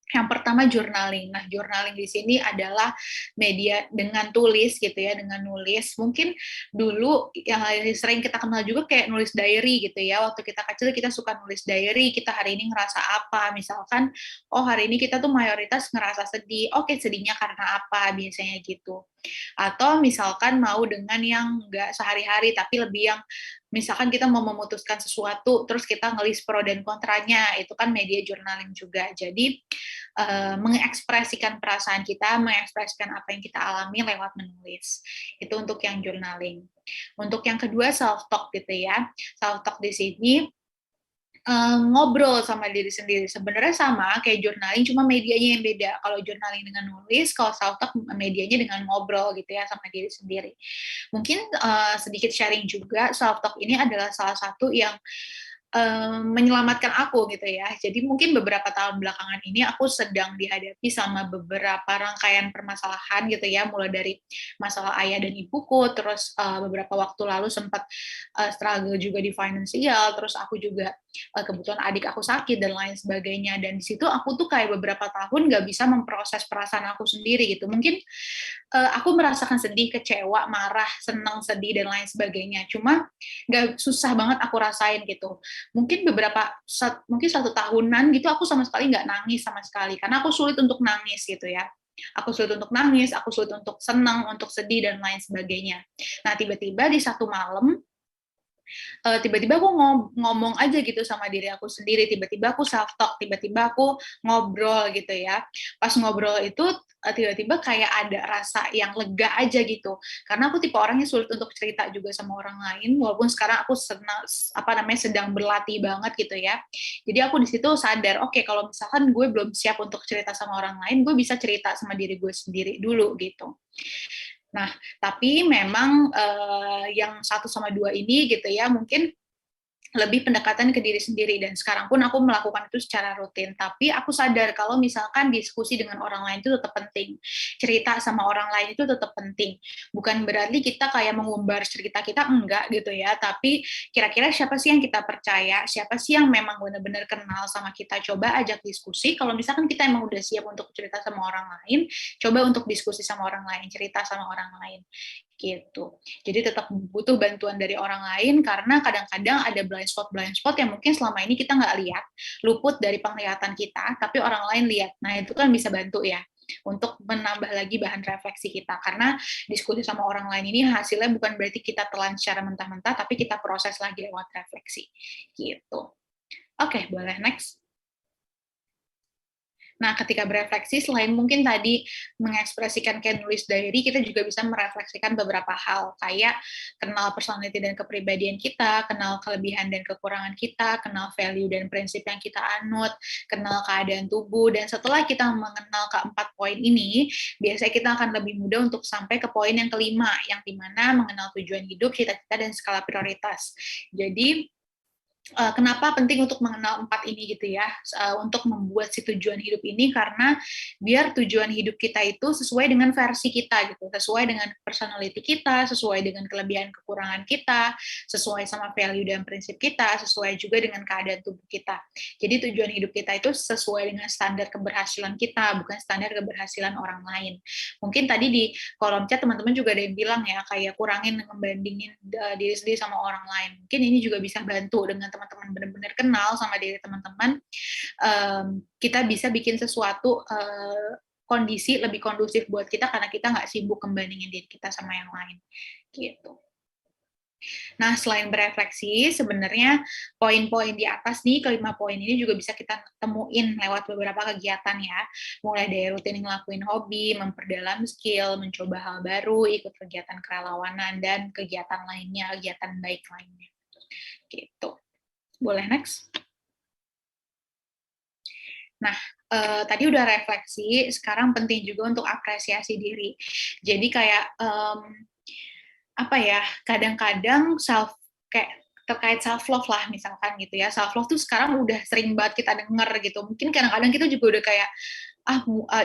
Yang pertama journaling. Nah, journaling di sini adalah media dengan tulis gitu ya, dengan nulis. Mungkin dulu yang sering kita kenal juga kayak nulis diary gitu ya. Waktu kita kecil kita suka nulis diary, kita hari ini ngerasa apa. Misalkan, oh hari ini kita tuh mayoritas ngerasa sedih. Oke, sedihnya karena apa? Biasanya gitu. Atau misalkan mau dengan yang nggak sehari-hari, tapi lebih yang misalkan kita mau memutuskan sesuatu, terus kita ngelis pro dan kontranya, itu kan media journaling juga. Jadi, mengekspresikan perasaan kita, mengekspresikan apa yang kita alami lewat menulis. Itu untuk yang journaling. Untuk yang kedua, self-talk gitu ya. Self-talk di sini ngobrol sama diri sendiri. Sebenarnya sama kayak journaling, cuma medianya yang beda. Kalau journaling dengan nulis, kalau self-talk medianya dengan ngobrol gitu ya sama diri sendiri. Mungkin sedikit sharing juga, self-talk ini adalah salah satu yang menyelamatkan aku gitu ya. Jadi mungkin beberapa tahun belakangan ini aku sedang dihadapi sama beberapa rangkaian permasalahan gitu ya, mulai dari masalah ayah dan ibuku, terus beberapa waktu lalu sempat struggle juga di finansial, terus aku juga kebetulan adik aku sakit dan lain sebagainya. Dan di situ aku tuh kayak beberapa tahun nggak bisa memproses perasaan aku sendiri gitu. Mungkin aku merasakan sedih, kecewa, marah, senang, sedih dan lain sebagainya. Cuma nggak susah banget aku rasain gitu. Mungkin mungkin 1 tahunan gitu aku sama sekali nggak nangis sama sekali karena aku sulit untuk nangis gitu ya. Aku sulit untuk nangis, aku sulit untuk senang, untuk sedih, dan lain sebagainya. Nah, tiba-tiba di satu malam, tiba-tiba aku ngomong aja gitu sama diri aku sendiri, tiba-tiba aku self talk, tiba-tiba aku ngobrol gitu ya. Pas ngobrol itu tiba-tiba kayak ada rasa yang lega aja gitu, karena aku tipe orangnya sulit untuk cerita juga sama orang lain, walaupun sekarang aku sedang berlatih banget gitu ya. Jadi aku di situ sadar, oke, kalau misalkan gue belum siap untuk cerita sama orang lain, gue bisa cerita sama diri gue sendiri dulu gitu. Nah, tapi memang yang 1 sama 2 ini gitu ya, mungkin lebih pendekatan ke diri sendiri, dan sekarang pun aku melakukan itu secara rutin. Tapi aku sadar kalau misalkan diskusi dengan orang lain itu tetap penting, cerita sama orang lain itu tetap penting. Bukan berarti kita kayak mengumbar cerita kita, enggak gitu ya, tapi kira-kira siapa sih yang kita percaya, siapa sih yang memang benar-benar kenal sama kita, coba ajak diskusi. Kalau misalkan kita emang udah siap untuk cerita sama orang lain, coba untuk diskusi sama orang lain, cerita sama orang lain gitu. Jadi tetap butuh bantuan dari orang lain, karena kadang-kadang ada blind spot yang mungkin selama ini kita nggak lihat, luput dari penglihatan kita, tapi orang lain lihat. Nah, itu kan bisa bantu ya untuk menambah lagi bahan refleksi kita, karena diskusi sama orang lain ini hasilnya bukan berarti kita telan secara mentah-mentah, tapi kita proses lagi lewat refleksi gitu. Oke, boleh next. Nah, ketika berefleksi, selain mungkin tadi mengekspresikan kayak nulis diary, kita juga bisa merefleksikan beberapa hal, kayak kenal personality dan kepribadian kita, kenal kelebihan dan kekurangan kita, kenal value dan prinsip yang kita anut, kenal keadaan tubuh, dan setelah kita mengenal keempat poin ini, biasanya kita akan lebih mudah untuk sampai ke poin yang kelima, yang dimana mengenal tujuan hidup, cita-cita, dan skala prioritas. Jadi, kenapa penting untuk mengenal 4 ini gitu ya, untuk membuat si tujuan hidup ini, karena biar tujuan hidup kita itu sesuai dengan versi kita gitu, sesuai dengan personality kita, sesuai dengan kelebihan kekurangan kita, sesuai sama value dan prinsip kita, sesuai juga dengan keadaan tubuh kita. Jadi tujuan hidup kita itu sesuai dengan standar keberhasilan kita, bukan standar keberhasilan orang lain. Mungkin tadi di kolom chat teman-teman juga ada yang bilang ya, kayak kurangin membandingin diri sendiri sama orang lain. Mungkin ini juga bisa bantu dengan teman-teman benar-benar kenal sama diri teman-teman, kita bisa bikin sesuatu kondisi lebih kondusif buat kita, karena kita nggak sibuk membandingin diri kita sama yang lain gitu. Nah, selain berefleksi, sebenarnya poin-poin di atas nih, kelima poin ini juga bisa kita temuin lewat beberapa kegiatan ya. Mulai dari rutin ngelakuin hobi, memperdalam skill, mencoba hal baru, ikut kegiatan kerelawanan, dan kegiatan lainnya, kegiatan baik lainnya. Gitu. Boleh next? Nah, tadi udah refleksi, sekarang penting juga untuk apresiasi diri. Jadi kayak apa ya, kadang-kadang kayak terkait self love lah misalkan gitu ya. Self love tuh sekarang udah sering banget kita denger gitu. Mungkin kadang-kadang kita juga udah kayak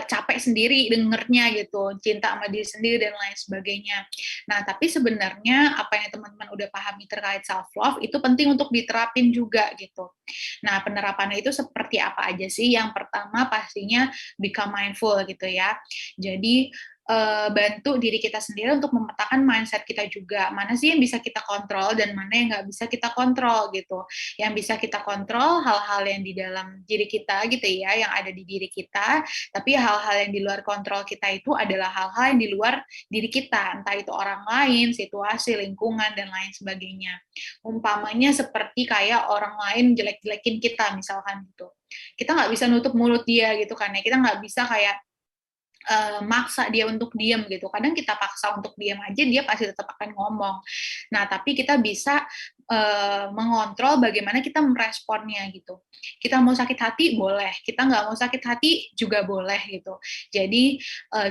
capek sendiri dengernya gitu, cinta sama diri sendiri dan lain sebagainya. Nah, tapi sebenarnya apa yang teman-teman udah pahami terkait self love itu penting untuk diterapin juga gitu. Nah, penerapannya itu seperti apa aja sih? Yang pertama pastinya become mindful gitu ya. Jadi bantu diri kita sendiri untuk memetakan mindset kita juga. Mana sih yang bisa kita kontrol dan mana yang nggak bisa kita kontrol gitu. Yang bisa kita kontrol hal-hal yang di dalam diri kita gitu ya, yang ada di diri kita, tapi hal-hal yang di luar kontrol kita itu adalah hal-hal yang di luar diri kita, entah itu orang lain, situasi, lingkungan, dan lain sebagainya. Umpamanya seperti kayak orang lain jelek-jelekin kita misalkan gitu. Kita nggak bisa nutup mulut dia gitu kan ya, kita nggak bisa kayak maksa dia untuk diam gitu. Kadang kita paksa untuk diam aja, dia pasti tetap akan ngomong. Nah, tapi kita bisa mengontrol bagaimana kita meresponnya gitu. Kita mau sakit hati, boleh. Kita nggak mau sakit hati, juga boleh gitu. Jadi,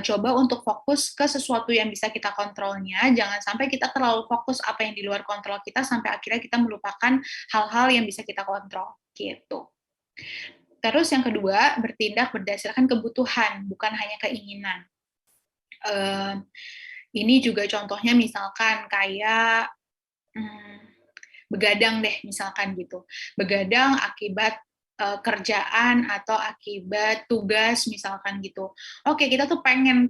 coba untuk fokus ke sesuatu yang bisa kita kontrolnya. Jangan sampai kita terlalu fokus apa yang di luar kontrol kita, sampai akhirnya kita melupakan hal-hal yang bisa kita kontrol gitu. Terus yang kedua, bertindak berdasarkan kebutuhan, bukan hanya keinginan. Ini juga contohnya misalkan kayak begadang deh, misalkan gitu. Begadang akibat kerjaan atau akibat tugas misalkan gitu. Oke, kita tuh pengen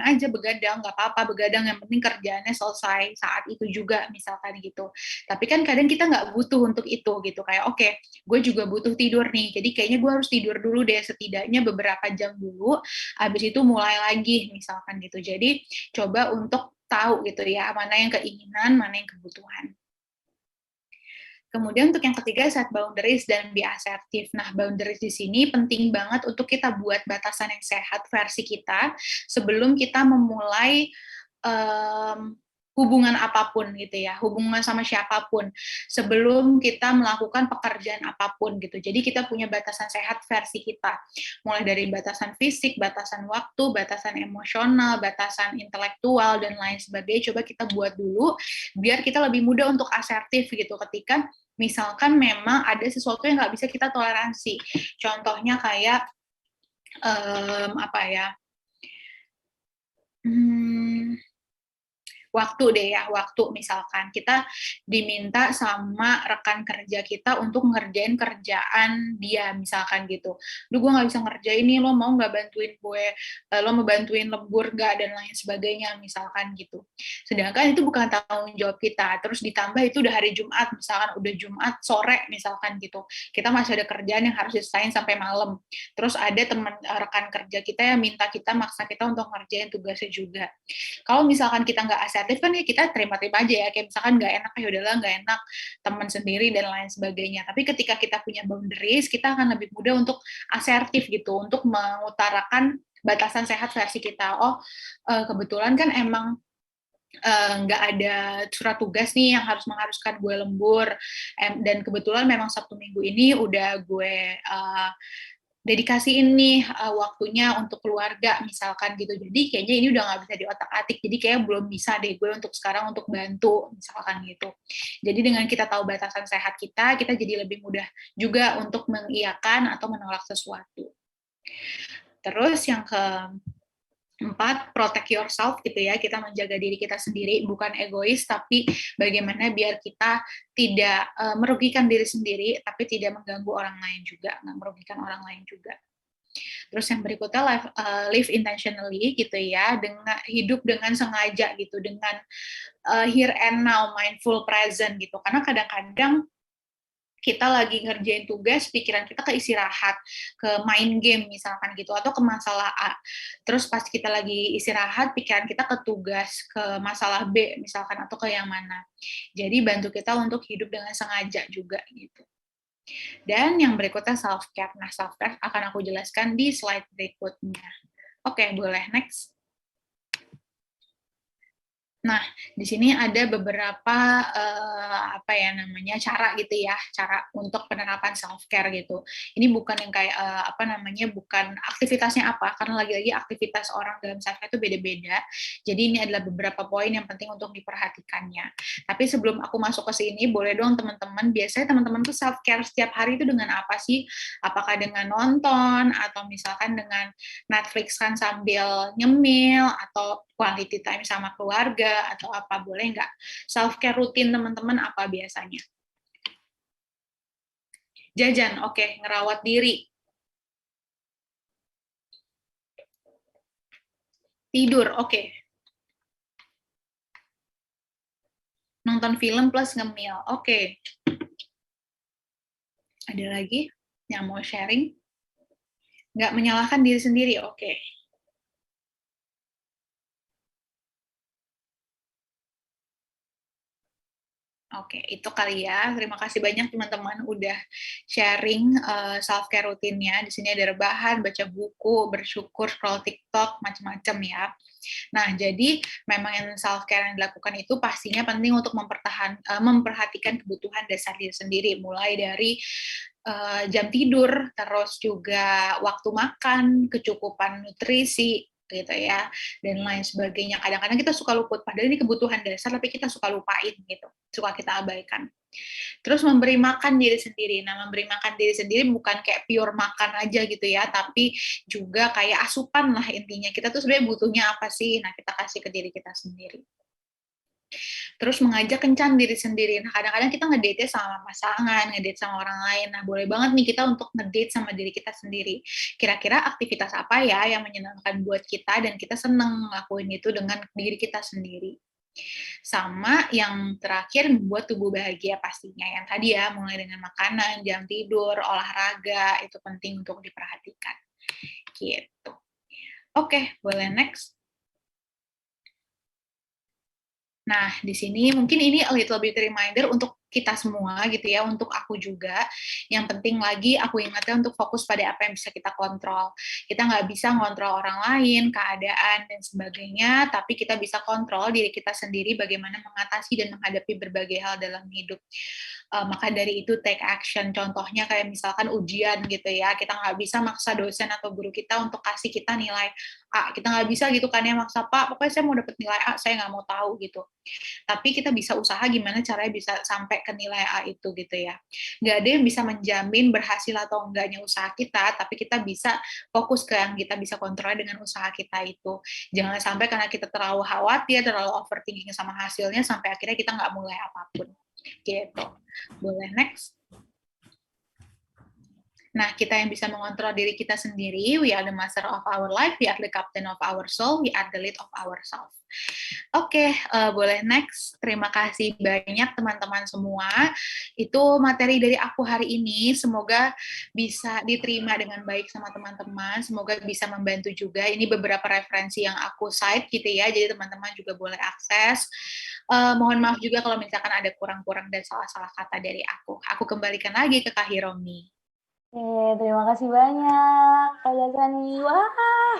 aja begadang, nggak apa-apa begadang, yang penting kerjaannya selesai saat itu juga misalkan gitu. Tapi kan kadang kita nggak butuh untuk itu gitu, kayak oke, gue juga butuh tidur nih, jadi kayaknya gue harus tidur dulu deh setidaknya beberapa jam dulu, habis itu mulai lagi misalkan gitu. Jadi coba untuk tahu gitu ya, mana yang keinginan, mana yang kebutuhan. Kemudian untuk yang ketiga, set boundaries dan be assertive. Nah, boundaries di sini penting banget untuk kita buat batasan yang sehat versi kita sebelum kita memulai hubungan apapun gitu ya, hubungan sama siapapun, sebelum kita melakukan pekerjaan apapun gitu. Jadi kita punya batasan sehat versi kita, mulai dari batasan fisik, batasan waktu, batasan emosional, batasan intelektual, dan lain sebagainya. Coba kita buat dulu, biar kita lebih mudah untuk asertif gitu ketika misalkan memang ada sesuatu yang nggak bisa kita toleransi. Contohnya kayak apa ya? Waktu deh ya, waktu misalkan kita diminta sama rekan kerja kita untuk ngerjain kerjaan dia misalkan gitu. Duh, gue nggak bisa ngerjain ini, lo mau nggak bantuin gue, lo mau bantuin lembur nggak, dan lain sebagainya misalkan gitu. Sedangkan itu bukan tanggung jawab kita, terus ditambah itu udah hari Jumat, misalkan udah Jumat sore misalkan gitu, kita masih ada kerjaan yang harus diselesain sampai malam, terus ada teman rekan kerja kita yang minta kita, maksa kita untuk ngerjain tugasnya juga. Kalau misalkan kita nggak asertif kan ya kita terima-terima aja ya, kayak misalkan nggak enak ya udahlah, nggak enak teman sendiri dan lain sebagainya. Tapi ketika kita punya boundaries, kita akan lebih mudah untuk asertif gitu, untuk mengutarakan batasan sehat versi kita. Oh, kebetulan kan emang nggak ada surat tugas nih yang mengharuskan gue lembur, dan kebetulan memang Sabtu Minggu ini udah gue dedikasiin nih waktunya untuk keluarga misalkan gitu. Jadi kayaknya ini udah nggak bisa diotak-atik, jadi kayak belum bisa deh gue untuk sekarang untuk bantu misalkan gitu. Jadi dengan kita tahu batasan sehat kita jadi lebih mudah juga untuk mengiyakan atau menolak sesuatu. Terus yang keempat, protect yourself gitu ya, kita menjaga diri kita sendiri, bukan egois, tapi bagaimana biar kita tidak merugikan diri sendiri, tapi tidak mengganggu orang lain juga, nggak merugikan orang lain juga. Terus yang berikutnya, live intentionally gitu ya, dengan hidup dengan sengaja gitu, dengan here and now, mindful present gitu. Karena kadang-kadang kita lagi ngerjain tugas, pikiran kita ke istirahat, ke main game misalkan gitu, atau ke masalah A. Terus pas kita lagi istirahat, pikiran kita ke tugas, ke masalah B misalkan, atau ke yang mana. Jadi bantu kita untuk hidup dengan sengaja juga gitu. Dan yang berikutnya self-care. Nah, self-care akan aku jelaskan di slide berikutnya. Oke, boleh next. Nah, di sini ada beberapa cara gitu ya, cara untuk penerapan self care gitu. Ini bukan yang kayak bukan aktivitasnya apa, karena lagi-lagi aktivitas orang dalam self care itu beda-beda. Jadi ini adalah beberapa poin yang penting untuk diperhatikannya. Tapi sebelum aku masuk ke sini, boleh dong teman-teman, biasanya teman-teman tuh self care setiap hari itu dengan apa sih? Apakah dengan nonton atau misalkan dengan Netflix kan sambil nyemil, atau quality time sama keluarga, atau apa, boleh nggak? Self-care rutin teman-teman apa biasanya? Jajan, oke. Ngerawat diri. Tidur, oke. Nonton film plus ngemil, oke. Ada lagi yang mau sharing? Nggak menyalahkan diri sendiri, oke. Oke, itu kali ya. Terima kasih banyak teman-teman udah sharing self-care rutinnya. Di sini ada rebahan, baca buku, bersyukur, scroll TikTok, macam-macam ya. Nah, jadi memang yang self-care yang dilakukan itu pastinya penting untuk memperhatikan kebutuhan dasar diri sendiri, mulai dari jam tidur, terus juga waktu makan, kecukupan nutrisi, gitu ya, dan lain sebagainya. Kadang-kadang kita suka luput, padahal ini kebutuhan dasar, tapi kita suka lupain gitu, suka kita abaikan. Terus memberi makan diri sendiri. Nah, memberi makan diri sendiri bukan kayak pure makan aja gitu ya, tapi juga kayak asupan lah intinya. Kita tuh sebenarnya butuhnya apa sih? Nah, kita kasih ke diri kita sendiri. Terus mengajak kencan diri sendiri. Nah, kadang-kadang kita ngedate sama pasangan, ngedate sama orang lain. Nah, boleh banget nih kita untuk ngedate sama diri kita sendiri. Kira-kira aktivitas apa ya yang menyenangkan buat kita dan kita seneng ngelakuin itu dengan diri kita sendiri. Sama yang terakhir membuat tubuh bahagia pastinya. Yang tadi ya, mulai dengan makanan, jam tidur, olahraga, itu penting untuk diperhatikan. Gitu. Oke, boleh next. Nah, di sini mungkin ini a little bit reminder untuk kita semua gitu ya, untuk aku juga. Yang penting lagi aku ingatkan untuk fokus pada apa yang bisa kita kontrol. Kita nggak bisa ngontrol orang lain, keadaan, dan sebagainya, tapi kita bisa kontrol diri kita sendiri bagaimana mengatasi dan menghadapi berbagai hal dalam hidup. Maka dari itu take action. Contohnya kayak misalkan ujian gitu ya, kita nggak bisa maksa dosen atau guru kita untuk kasih kita nilai A. Kita nggak bisa gitu kan ya maksa, Pak, pokoknya saya mau dapet nilai A, saya nggak mau tahu gitu. Tapi kita bisa usaha gimana caranya bisa sampai ke nilai A itu gitu ya. Nggak ada yang bisa menjamin berhasil atau enggaknya usaha kita, tapi kita bisa fokus ke yang kita bisa kontrol dengan usaha kita itu. Jangan sampai karena kita terlalu khawatir, terlalu overthinking sama hasilnya, sampai akhirnya kita nggak mulai apapun. Gitu. Boleh next. Nah, kita yang bisa mengontrol diri kita sendiri, we are the master of our life, we are the captain of our soul, we are the lead of ourselves. Oke, boleh next. Terima kasih banyak teman-teman semua. Itu materi dari aku hari ini. Semoga bisa diterima dengan baik sama teman-teman. Semoga bisa membantu juga. Ini beberapa referensi yang aku cite gitu ya, jadi teman-teman juga boleh akses. Mohon maaf juga kalau misalkan ada kurang-kurang dan salah-salah kata dari aku. Aku kembalikan lagi ke Kak Hiromi. Oke, terima kasih banyak Kak Gazani. Wah,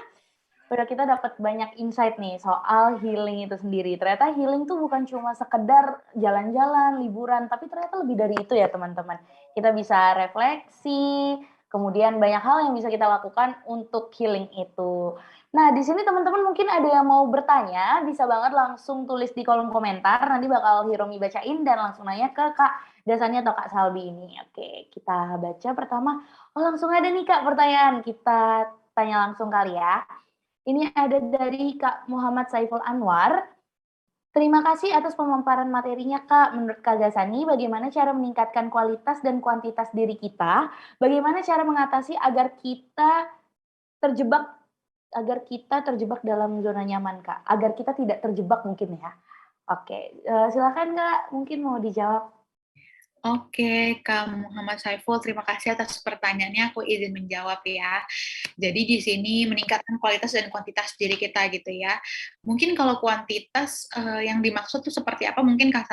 udah kita dapat banyak insight nih soal healing itu sendiri. Ternyata healing tuh bukan cuma sekedar jalan-jalan, liburan, tapi ternyata lebih dari itu ya teman-teman. Kita bisa refleksi, kemudian banyak hal yang bisa kita lakukan untuk healing itu. Nah, di sini teman-teman mungkin ada yang mau bertanya, bisa banget langsung tulis di kolom komentar, nanti bakal Hiromi bacain dan langsung nanya ke Kak Dasani atau Kak Salbi ini. Oke, kita baca pertama. Oh, langsung ada nih Kak pertanyaan. Kita tanya langsung kali ya. Ini ada dari Kak Muhammad Saiful Anwar. Terima kasih atas pemaparan materinya Kak. Menurut Kak Gasani, bagaimana cara meningkatkan kualitas dan kuantitas diri kita? Bagaimana cara mengatasi terjebak agar kita terjebak dalam zona nyaman Kak? Agar kita tidak terjebak mungkin ya. Oke, silakan Kak, mungkin mau dijawab. Oke, Kak Muhammad Saiful, terima kasih atas pertanyaannya. Aku izin menjawab ya. Jadi di sini meningkatkan kualitas dan kuantitas diri kita gitu ya. Mungkin kalau kuantitas yang dimaksud tuh seperti apa? Mungkin Kak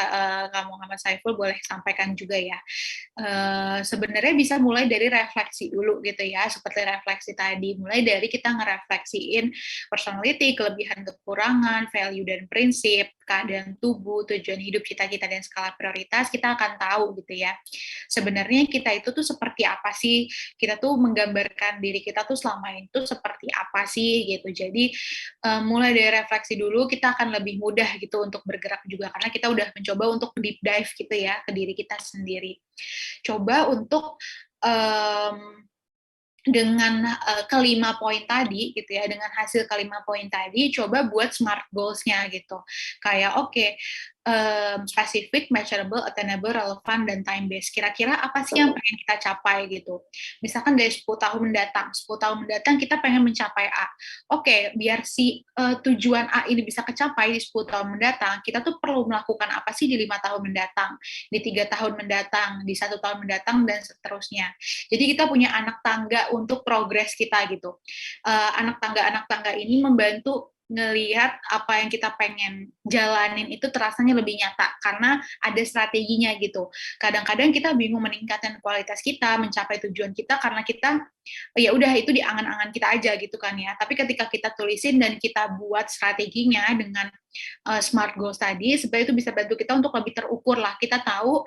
Muhammad Saiful boleh sampaikan juga ya. Sebenarnya bisa mulai dari refleksi dulu gitu ya, seperti refleksi tadi. Mulai dari kita ngerefleksiin personality, kelebihan kekurangan, value dan prinsip, keadaan tubuh, tujuan hidup, cita-cita dan skala prioritas, kita akan tahu gitu ya. Sebenarnya kita itu tuh seperti apa sih? Kita tuh menggambarkan diri kita tuh selama itu seperti apa sih gitu. Jadi mulai dari refleksi dulu kita akan lebih mudah gitu untuk bergerak juga karena kita udah mencoba untuk deep dive gitu ya ke diri kita sendiri. Coba untuk dengan kelima poin tadi gitu ya, dengan hasil kelima poin tadi, coba buat smart goals-nya gitu. Kayak oke, specific, measurable, attainable, relevan, dan time based. Kira-kira apa sih yang pengen kita capai gitu. Misalkan dari 10 tahun mendatang, 10 tahun mendatang kita pengen mencapai A. Oke, biar si tujuan A ini bisa kecapai di 10 tahun mendatang, kita tuh perlu melakukan apa sih di 5 tahun mendatang, di 3 tahun mendatang, di 1 tahun mendatang, dan seterusnya. Jadi kita punya anak tangga untuk progres kita gitu. Anak tangga ini membantu ngelihat apa yang kita pengen jalanin itu terasanya lebih nyata karena ada strateginya gitu. Kadang-kadang kita bingung meningkatkan kualitas kita, mencapai tujuan kita karena kita ya udah itu di angan-angan kita aja gitu kan ya. Tapi ketika kita tulisin dan kita buat strateginya dengan smart goals tadi, sebenarnya itu bisa bantu kita untuk lebih terukur lah. Kita tahu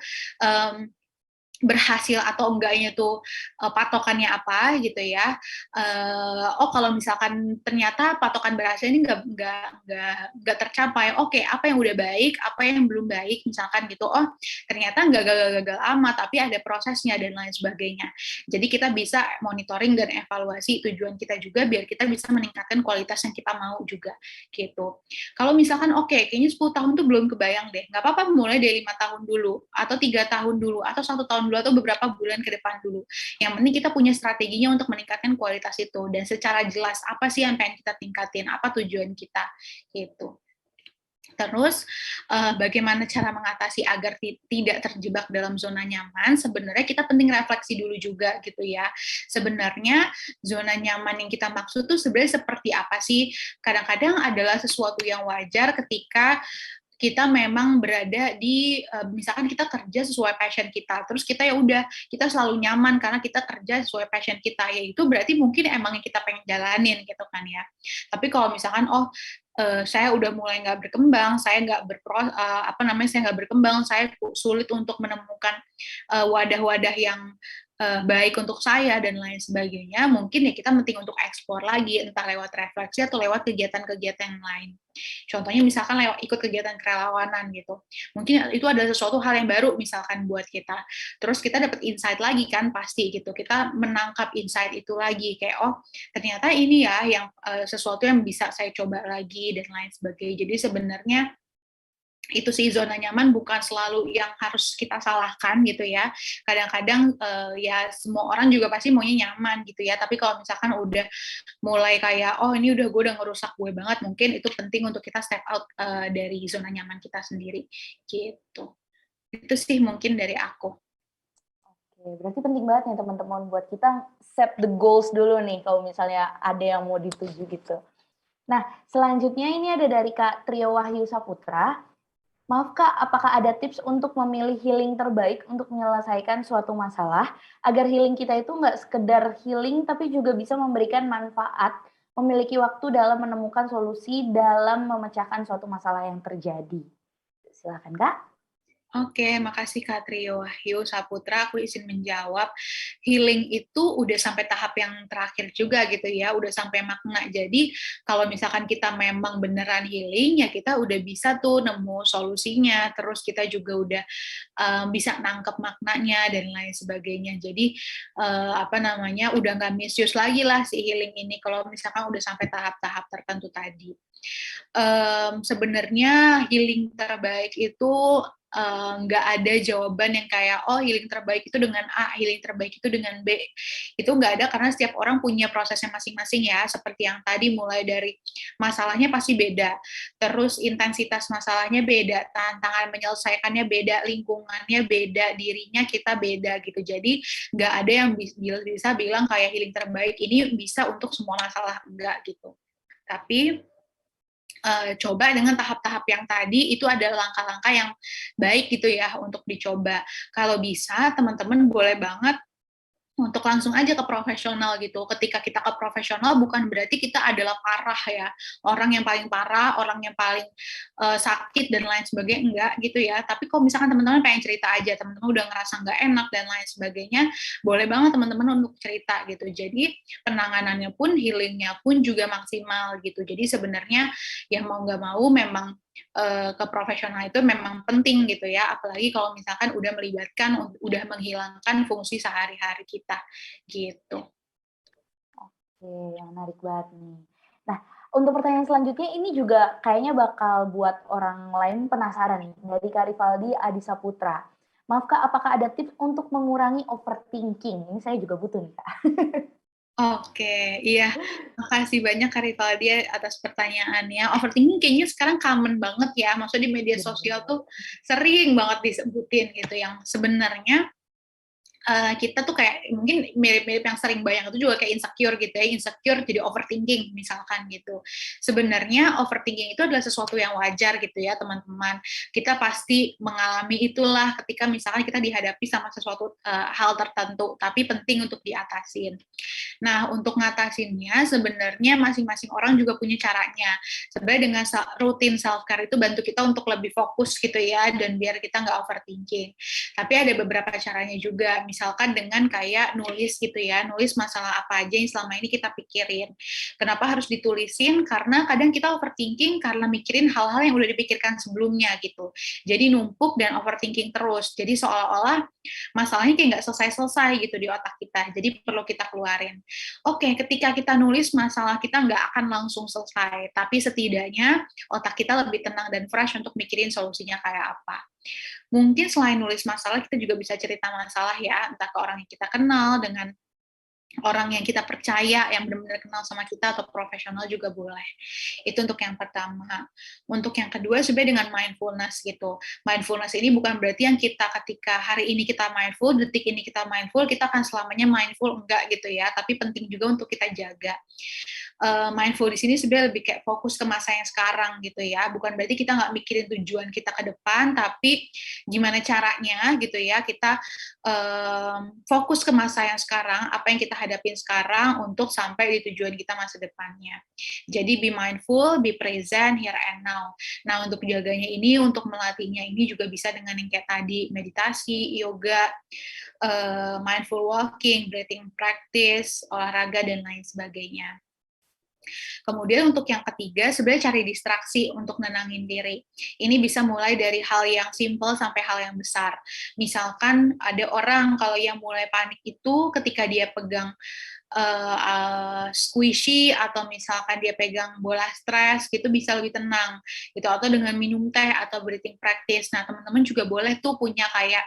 berhasil atau enggaknya tuh patokannya apa gitu ya. Oh kalau misalkan ternyata patokan berhasil ini nggak tercapai, oke, apa yang udah baik, apa yang belum baik misalkan gitu. Oh ternyata nggak gagal-gagal amat, tapi ada prosesnya dan lain sebagainya. Jadi kita bisa monitoring dan evaluasi tujuan kita juga biar kita bisa meningkatkan kualitas yang kita mau juga gitu. Kalau misalkan kayaknya 10 tahun tuh belum kebayang deh, nggak apa-apa mulai dari 5 tahun dulu atau 3 tahun dulu atau 1 tahun dulu atau beberapa bulan ke depan dulu. Yang penting kita punya strateginya untuk meningkatkan kualitas itu dan secara jelas apa sih yang pengen kita tingkatin, apa tujuan kita gitu. Terus bagaimana cara mengatasi agar tidak terjebak dalam zona nyaman? Sebenarnya kita penting refleksi dulu juga gitu ya. Sebenarnya zona nyaman yang kita maksud tuh sebenarnya seperti apa sih? Kadang-kadang adalah sesuatu yang wajar ketika kita memang berada di misalkan kita kerja sesuai passion kita, terus kita ya udah kita selalu nyaman karena kita kerja sesuai passion kita, ya itu berarti mungkin emang yang kita pengen jalanin gitu kan ya. Tapi kalau misalkan saya udah mulai nggak berkembang, saya saya nggak berkembang, saya sulit untuk menemukan wadah-wadah yang baik untuk saya dan lain sebagainya, mungkin ya kita penting untuk eksplor lagi, entah lewat refleksi atau lewat kegiatan-kegiatan yang lain. Contohnya misalkan lewat ikut kegiatan kerelawanan gitu. Mungkin itu ada sesuatu hal yang baru misalkan buat kita. Terus kita dapat insight lagi kan pasti gitu. Kita menangkap insight itu lagi kayak ternyata ini ya yang sesuatu yang bisa saya coba lagi dan lain sebagainya. Jadi sebenarnya itu sih zona nyaman bukan selalu yang harus kita salahkan gitu ya. Kadang-kadang ya semua orang juga pasti maunya nyaman gitu ya. Tapi kalau misalkan udah mulai kayak ini gue udah ngerusak gue banget, mungkin itu penting untuk kita step out dari zona nyaman kita sendiri gitu. Itu sih mungkin dari aku. Oke, berarti penting banget nih teman-teman buat kita set the goals dulu nih kalau misalnya ada yang mau dituju gitu. Nah, selanjutnya ini ada dari Kak Trio Wahyu Saputra. Maaf Kak, apakah ada tips untuk memilih healing terbaik untuk menyelesaikan suatu masalah, agar healing kita itu nggak sekedar healing, tapi juga bisa memberikan manfaat, memiliki waktu dalam menemukan solusi dalam memecahkan suatu masalah yang terjadi? Silakan Kak. Oke, makasih Kak Trio Wahyu Saputra. Aku izin menjawab. Healing itu udah sampai tahap yang terakhir juga gitu ya, udah sampai makna. Jadi kalau misalkan kita memang beneran healing, ya kita udah bisa tuh nemu solusinya. Terus kita juga udah bisa nangkep maknanya dan lain sebagainya. Jadi udah nggak misuse lagi lah si healing ini. Kalau misalkan udah sampai tahap-tahap tertentu tadi. Sebenarnya healing terbaik itu nggak ada jawaban yang kayak healing terbaik itu dengan A, healing terbaik itu dengan B. Itu nggak ada karena setiap orang punya prosesnya masing-masing ya. Seperti yang tadi mulai dari masalahnya pasti beda, terus intensitas masalahnya beda, tantangan menyelesaikannya beda, lingkungannya beda, dirinya kita beda gitu. Jadi nggak ada yang bisa bilang kayak healing terbaik ini bisa untuk semua masalah, enggak gitu. Tapi coba dengan tahap-tahap yang tadi, itu adalah langkah-langkah yang baik gitu ya untuk dicoba. Kalau bisa, teman-teman boleh banget untuk langsung aja ke profesional gitu. Ketika kita ke profesional bukan berarti kita adalah parah ya, orang yang paling parah, orang yang paling sakit dan lain sebagainya, enggak gitu ya. Tapi kalau misalkan teman-teman pengen cerita aja, teman-teman udah ngerasa nggak enak dan lain sebagainya, boleh banget teman-teman untuk cerita gitu. Jadi penanganannya pun, healingnya pun juga maksimal gitu. Jadi sebenarnya ya mau nggak mau memang ke profesional itu memang penting gitu ya, apalagi kalau misalkan udah menghilangkan fungsi sehari-hari kita gitu. Oke, yang menarik banget nih. Nah, untuk pertanyaan selanjutnya ini juga kayaknya bakal buat orang lain penasaran nih, dari Kak Rivaldi Adisa Putra. Maaf Kak, apakah ada tips untuk mengurangi overthinking? Ini saya juga butuh nih Kak. Oke, iya. Makasih banyak Kak Rivaldi atas pertanyaannya. Overthinking kayaknya sekarang common banget ya. Maksudnya di media sosial tuh sering banget disebutin gitu. Yang sebenarnya kita tuh kayak mungkin mirip-mirip yang sering bayang itu juga kayak insecure gitu ya, insecure jadi overthinking misalkan gitu. Sebenarnya overthinking itu adalah sesuatu yang wajar gitu ya teman-teman. Kita pasti mengalami itulah ketika misalkan kita dihadapi sama sesuatu hal tertentu, tapi penting untuk diatasin. Nah, untuk ngatasinnya sebenarnya masing-masing orang juga punya caranya. Sebenarnya dengan rutin self-care itu bantu kita untuk lebih fokus gitu ya, dan biar kita nggak overthinking. Tapi ada beberapa caranya juga, misalkan dengan kayak nulis gitu ya, nulis masalah apa aja yang selama ini kita pikirin. Kenapa harus ditulisin? Karena kadang kita overthinking karena mikirin hal-hal yang udah dipikirkan sebelumnya gitu. Jadi numpuk dan overthinking terus. Jadi seolah-olah masalahnya kayak nggak selesai-selesai gitu di otak kita. Jadi perlu kita keluarin. Oke, ketika kita nulis masalah kita nggak akan langsung selesai, tapi setidaknya otak kita lebih tenang dan fresh untuk mikirin solusinya kayak apa. Mungkin selain nulis masalah, kita juga bisa cerita masalah ya, entah ke orang yang kita kenal, dengan orang yang kita percaya, yang benar-benar kenal sama kita, atau profesional juga boleh. Itu untuk yang pertama. Untuk yang kedua, sebenarnya dengan mindfulness gitu. Mindfulness ini bukan berarti yang kita ketika hari ini kita mindful, detik ini kita mindful, kita akan selamanya mindful, enggak gitu ya. Tapi penting juga untuk kita jaga. Mindful di sini sebenarnya lebih kayak fokus ke masa yang sekarang gitu ya. Bukan berarti kita nggak mikirin tujuan kita ke depan, tapi gimana caranya gitu ya kita fokus ke masa yang sekarang, apa yang kita hadapin sekarang untuk sampai di tujuan kita masa depannya. Jadi be mindful, be present, here and now. Nah, untuk jaganya ini, untuk melatihnya ini juga bisa dengan yang kayak tadi, meditasi, yoga, mindful walking, breathing practice, olahraga, dan lain sebagainya. Kemudian untuk yang ketiga, sebenarnya cari distraksi untuk nenangin diri. Ini bisa mulai dari hal yang simple sampai hal yang besar. Misalkan ada orang kalau yang mulai panik itu ketika dia pegang squishy, atau misalkan dia pegang bola stres gitu, bisa lebih tenang gitu, atau dengan minum teh atau breathing practice. Nah, teman-teman juga boleh tuh punya kayak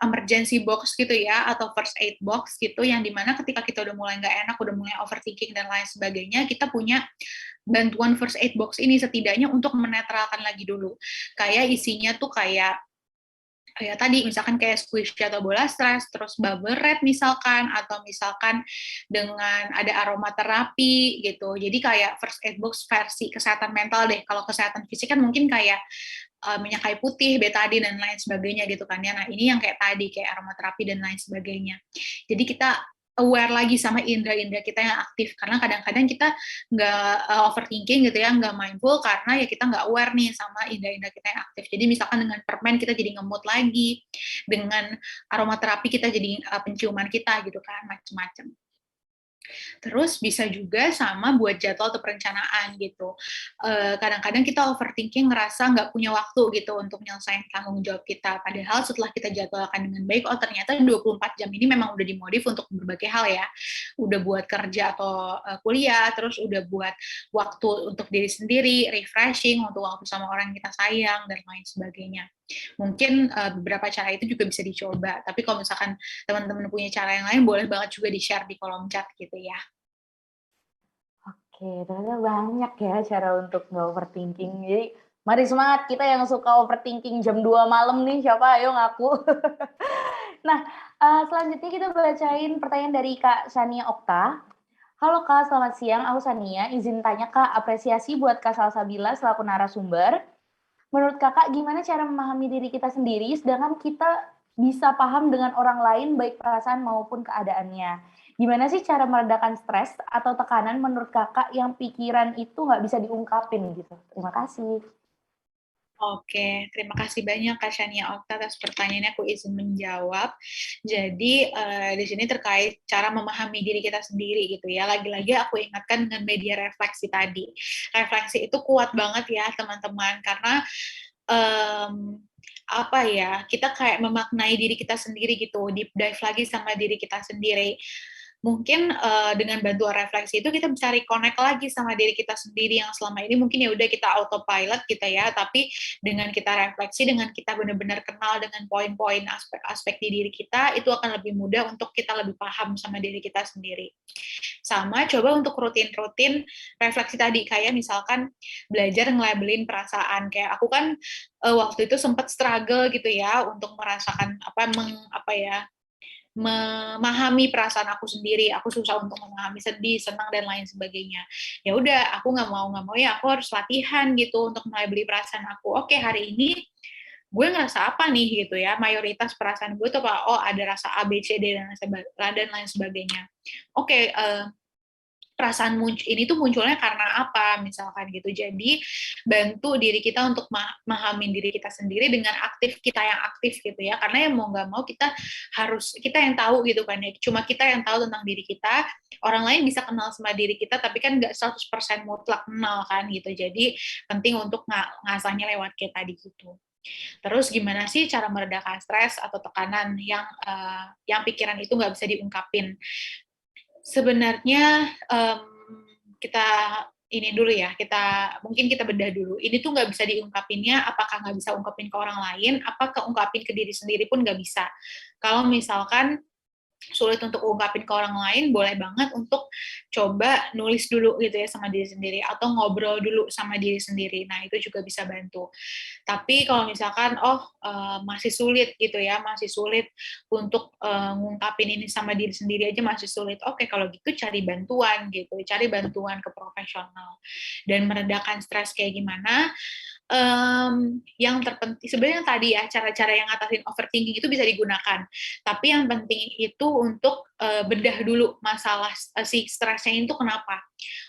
emergency box gitu ya, atau first aid box gitu, yang dimana ketika kita udah mulai nggak enak, udah mulai overthinking dan lain sebagainya, kita punya bantuan first aid box ini setidaknya untuk menetralkan lagi dulu. Kayak isinya tuh kayak tadi misalkan kayak squishy atau bola stres, terus bubble wrap misalkan, atau misalkan dengan ada aromaterapi gitu. Jadi kayak first aid box versi kesehatan mental deh. Kalau kesehatan fisik kan mungkin kayak minyak kayu putih, betadine, dan lain sebagainya gitu kan ya. Nah, ini yang kayak tadi, kayak aromaterapi dan lain sebagainya. Jadi kita aware lagi sama indera-indera kita yang aktif, karena kadang-kadang kita nggak overthinking gitu ya, nggak mindful, karena ya kita nggak aware nih sama indera-indera kita yang aktif. Jadi misalkan dengan permen kita jadi ngemut lagi, dengan aromaterapi kita jadi penciuman kita gitu kan, macam-macam. Terus bisa juga sama buat jadwal atau perencanaan gitu. Kadang-kadang kita overthinking ngerasa nggak punya waktu gitu untuk nyelesain tanggung jawab kita. Padahal setelah kita jadwalkan dengan baik, oh ternyata 24 jam ini memang udah dimodif untuk berbagai hal ya. Udah buat kerja atau kuliah, terus udah buat waktu untuk diri sendiri, refreshing, untuk waktu sama orang yang kita sayang, dan lain sebagainya. Mungkin beberapa cara itu juga bisa dicoba. Tapi kalau misalkan teman-teman punya cara yang lain, boleh banget juga di-share di kolom chat gitu ya. Oke, ternyata banyak ya cara untuk nggak overthinking. Jadi, mari semangat kita yang suka overthinking jam 2 malam nih, siapa ayo ngaku. Nah, selanjutnya kita bacain pertanyaan dari Kak Sania Okta. Halo Kak, selamat siang. Aku Sania, izin tanya Kak, apresiasi buat Kak Salsabila selaku narasumber. Menurut Kakak gimana cara memahami diri kita sendiri, sedangkan kita bisa paham dengan orang lain baik perasaan maupun keadaannya? Gimana sih cara meredakan stres atau tekanan menurut Kakak yang pikiran itu nggak bisa diungkapin gitu? Terima kasih. Oke, terima kasih banyak Kak Shania Okta atas pertanyaannya, aku izin menjawab. Jadi, di sini terkait cara memahami diri kita sendiri gitu ya, lagi-lagi aku ingatkan dengan media refleksi tadi. Refleksi itu kuat banget ya teman-teman, karena apa ya, kita kayak memaknai diri kita sendiri gitu, deep dive lagi sama diri kita sendiri. Mungkin dengan bantuan refleksi itu kita bisa reconnect lagi sama diri kita sendiri yang selama ini mungkin ya udah kita autopilot gitu ya, tapi dengan kita refleksi, dengan kita benar-benar kenal dengan poin-poin aspek-aspek di diri kita, itu akan lebih mudah untuk kita lebih paham sama diri kita sendiri. Sama coba untuk rutin-rutin refleksi tadi, kayak misalkan belajar nge-labelin perasaan. Kayak aku kan waktu itu sempat struggle gitu ya untuk merasakan apa ya, memahami perasaan aku sendiri, aku susah untuk memahami sedih, senang dan lain sebagainya. Ya udah, aku nggak mau ya, aku harus latihan gitu untuk mulai beli perasaan aku. Oke, hari ini gue ngerasa apa nih gitu ya, mayoritas perasaan gue tuh apa, oh ada rasa A, B, C, D, dan lain sebagainya. Oke, perasaan ini tuh munculnya karena apa misalkan gitu. Jadi bantu diri kita untuk memahami diri kita sendiri dengan kita yang aktif gitu ya, karena yang mau nggak mau kita yang tahu gitu kan ya, cuma kita yang tahu tentang diri kita. Orang lain bisa kenal sama diri kita tapi kan nggak 100% mutlak kenal kan gitu. Jadi penting untuk ngasahnya lewat kayak tadi gitu. Terus gimana sih cara meredakan stres atau tekanan yang pikiran itu nggak bisa diungkapin? Sebenarnya kita ini dulu ya, mungkin kita bedah dulu. Ini tuh nggak bisa diungkapinnya, apakah nggak bisa ungkapin ke orang lain, apa keungkapin ke diri sendiri pun nggak bisa. Kalau misalkan sulit untuk ungkapin ke orang lain, boleh banget untuk coba nulis dulu gitu ya sama diri sendiri, atau ngobrol dulu sama diri sendiri. Nah, itu juga bisa bantu. Tapi kalau misalkan masih sulit gitu ya, masih sulit untuk ngungkapin ini sama diri sendiri aja masih sulit. Oke, kalau gitu cari bantuan gitu, cari bantuan ke profesional. Dan meredakan stres kayak gimana? Yang terpenting sebenarnya tadi ya, cara-cara yang ngatasin overthinking itu bisa digunakan. Tapi yang penting itu untuk bedah dulu masalah si stresnya itu kenapa.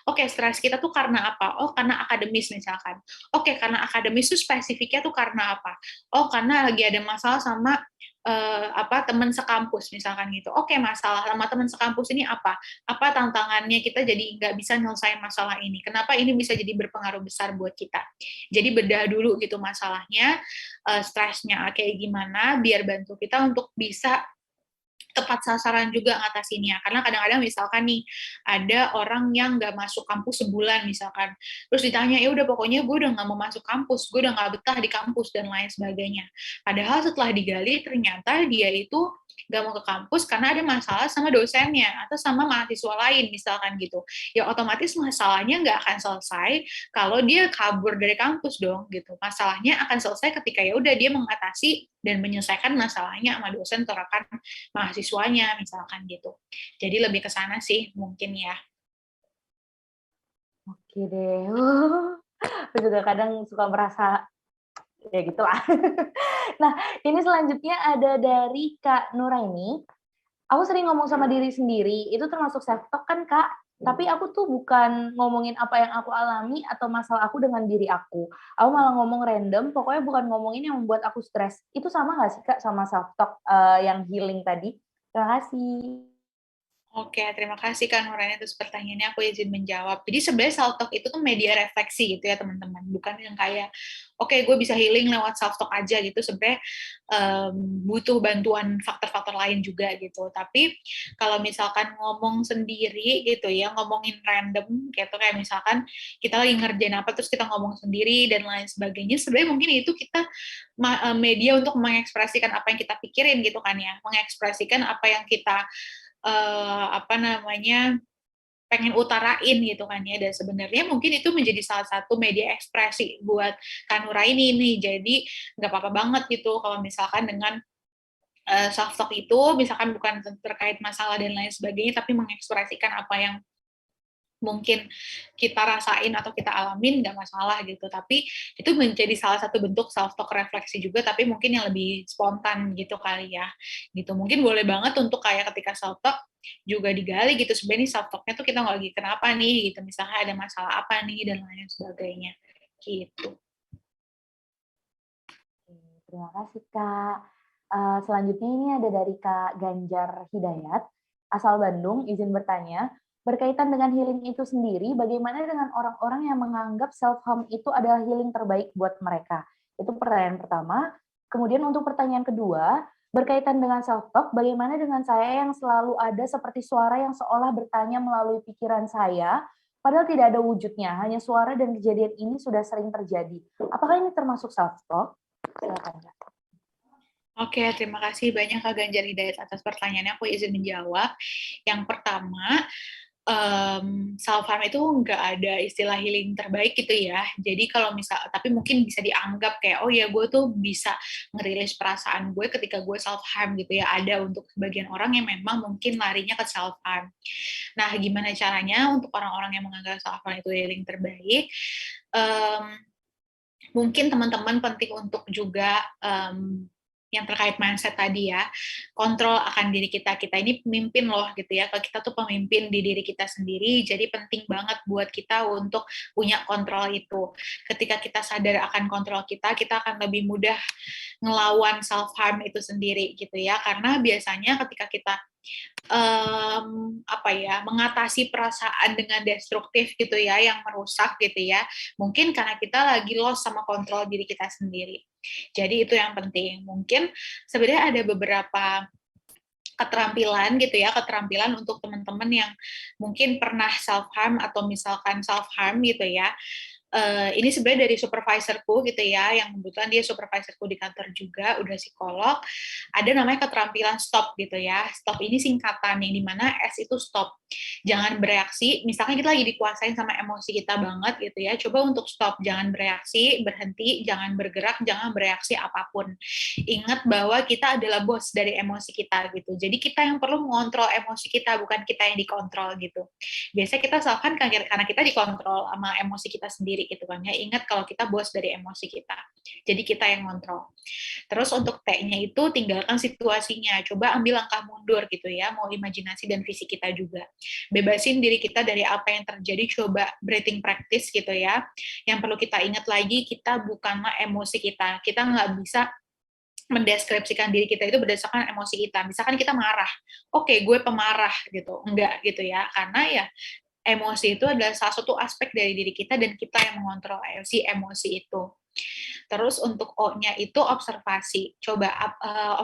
Oke, stres kita tuh karena apa? Oh, karena akademis misalkan. Oke, karena akademis itu spesifiknya tuh karena apa? Oh, karena lagi ada masalah sama teman sekampus misalkan gitu. Oke, masalah sama teman sekampus ini apa? Apa tantangannya kita jadi nggak bisa nyelesain masalah ini? Kenapa ini bisa jadi berpengaruh besar buat kita? Jadi bedah dulu gitu masalahnya, stresnya kayak gimana, biar bantu kita untuk bisa tepat sasaran juga ngatasinnya. Karena kadang-kadang misalkan nih, ada orang yang nggak masuk kampus sebulan misalkan, terus ditanya, ya udah pokoknya gue udah nggak mau masuk kampus, gue udah nggak betah di kampus, dan lain sebagainya. Padahal setelah digali, ternyata dia itu nggak mau ke kampus karena ada masalah sama dosennya, atau sama mahasiswa lain misalkan gitu. Ya otomatis masalahnya nggak akan selesai kalau dia kabur dari kampus dong gitu. Masalahnya akan selesai ketika ya udah dia mengatasi dan menyelesaikan masalahnya sama dosen atau rekan mahasiswanya misalkan gitu. Jadi lebih ke sana sih mungkin ya. Oke deh. Aku juga kadang suka merasa ya gitu lah. Nah, ini selanjutnya ada dari Kak Nuraini. Aku sering ngomong sama diri sendiri, itu termasuk self talk kan, Kak? Tapi aku tuh bukan ngomongin apa yang aku alami atau masalah aku dengan diri aku. Aku malah ngomong random, pokoknya bukan ngomongin yang membuat aku stres. Itu sama nggak sih, Kak, sama self talk yang healing tadi? Terima kasih. Oke, terima kasih Kak Nurani atas pertanyaannya. Aku izin menjawab. Jadi sebenarnya self-talk itu kan media refleksi gitu ya teman-teman. Bukan yang kayak, oke gue bisa healing lewat self-talk aja gitu. Sebenarnya butuh bantuan faktor-faktor lain juga gitu. Tapi kalau misalkan ngomong sendiri gitu ya, ngomongin random gitu, kayak misalkan kita lagi ngerjain apa, terus kita ngomong sendiri dan lain sebagainya, sebenarnya mungkin itu kita media untuk mengekspresikan apa yang kita pikirin gitu kan ya. Mengekspresikan apa yang kita pengen utarain gitu kan ya, dan sebenarnya mungkin itu menjadi salah satu media ekspresi buat Kanura ini nih. Jadi nggak apa-apa banget gitu kalau misalkan dengan self talk itu misalkan bukan terkait masalah dan lain sebagainya, tapi mengekspresikan apa yang mungkin kita rasain atau kita alamin, nggak masalah gitu. Tapi itu menjadi salah satu bentuk self talk refleksi juga, tapi mungkin yang lebih spontan gitu kali ya. Gitu. Mungkin boleh banget untuk kayak ketika self talk juga digali gitu, sebenarnya self talknya tuh kita nggak lagi kenapa nih gitu, misalnya ada masalah apa nih dan lain sebagainya gitu. Terima kasih, Kak. Selanjutnya ini ada dari Kak Ganjar Hidayat, asal Bandung, izin bertanya, berkaitan dengan healing itu sendiri, bagaimana dengan orang-orang yang menganggap self-harm itu adalah healing terbaik buat mereka? Itu pertanyaan pertama. Kemudian untuk pertanyaan kedua, berkaitan dengan self-talk, bagaimana dengan saya yang selalu ada seperti suara yang seolah bertanya melalui pikiran saya, padahal tidak ada wujudnya, hanya suara dan kejadian ini sudah sering terjadi. Apakah ini termasuk self-talk? Silakan, Kak. Oke, terima kasih banyak Kak Ganjar Hidayat atas pertanyaannya. Aku izin menjawab. Yang pertama, self harm itu nggak ada istilah healing terbaik gitu ya. Jadi kalau misal, tapi mungkin bisa dianggap kayak, oh ya gue tuh bisa ngerilis perasaan gue ketika gue self harm gitu ya. Ada untuk sebagian orang yang memang mungkin larinya ke self harm. Nah, gimana caranya untuk orang-orang yang menganggap self harm itu healing terbaik? Um, Mungkin teman-teman penting untuk juga yang terkait mindset tadi ya, kontrol akan diri kita. Kita ini pemimpin loh gitu ya. Kalau kita tuh pemimpin di diri kita sendiri, jadi penting banget buat kita untuk punya kontrol itu. Ketika kita sadar akan kontrol kita akan lebih mudah ngelawan self harm itu sendiri gitu ya. Karena biasanya ketika kita apa ya, mengatasi perasaan dengan destruktif gitu ya, yang merusak gitu ya, mungkin karena kita lagi lost sama kontrol diri kita sendiri. Jadi itu yang penting. Mungkin sebenarnya ada beberapa keterampilan gitu ya, keterampilan untuk teman-teman yang mungkin pernah self harm atau misalkan self harm gitu ya. Ini sebenarnya dari supervisorku gitu ya, yang kebetulan dia supervisorku di kantor juga, udah psikolog. Ada namanya keterampilan stop gitu ya. Stop ini singkatan yang dimana S itu stop. Jangan bereaksi. Misalkan kita lagi dikuasain sama emosi kita banget gitu ya. Coba untuk stop, jangan bereaksi, berhenti, jangan bergerak, jangan bereaksi apapun. Ingat bahwa kita adalah bos dari emosi kita gitu. Jadi kita yang perlu mengontrol emosi kita, bukan kita yang dikontrol gitu. Biasanya kita salahkan karena kita dikontrol sama emosi kita sendiri gitu kan ya. Ingat kalau kita bos dari emosi kita. Jadi kita yang kontrol. Terus untuk T-nya itu tinggalkan situasinya. Coba ambil langkah mundur gitu ya, mau imajinasi dan fisik kita juga. Bebasin diri kita dari apa yang terjadi, coba breathing practice gitu ya. Yang perlu kita ingat lagi, kita bukanlah emosi kita. Kita nggak bisa mendeskripsikan diri kita itu berdasarkan emosi kita. Misalkan kita marah, oke, gue pemarah gitu. Enggak gitu ya, karena ya emosi itu adalah salah satu aspek dari diri kita dan kita yang mengontrol si emosi itu. Terus untuk O-nya itu observasi. Coba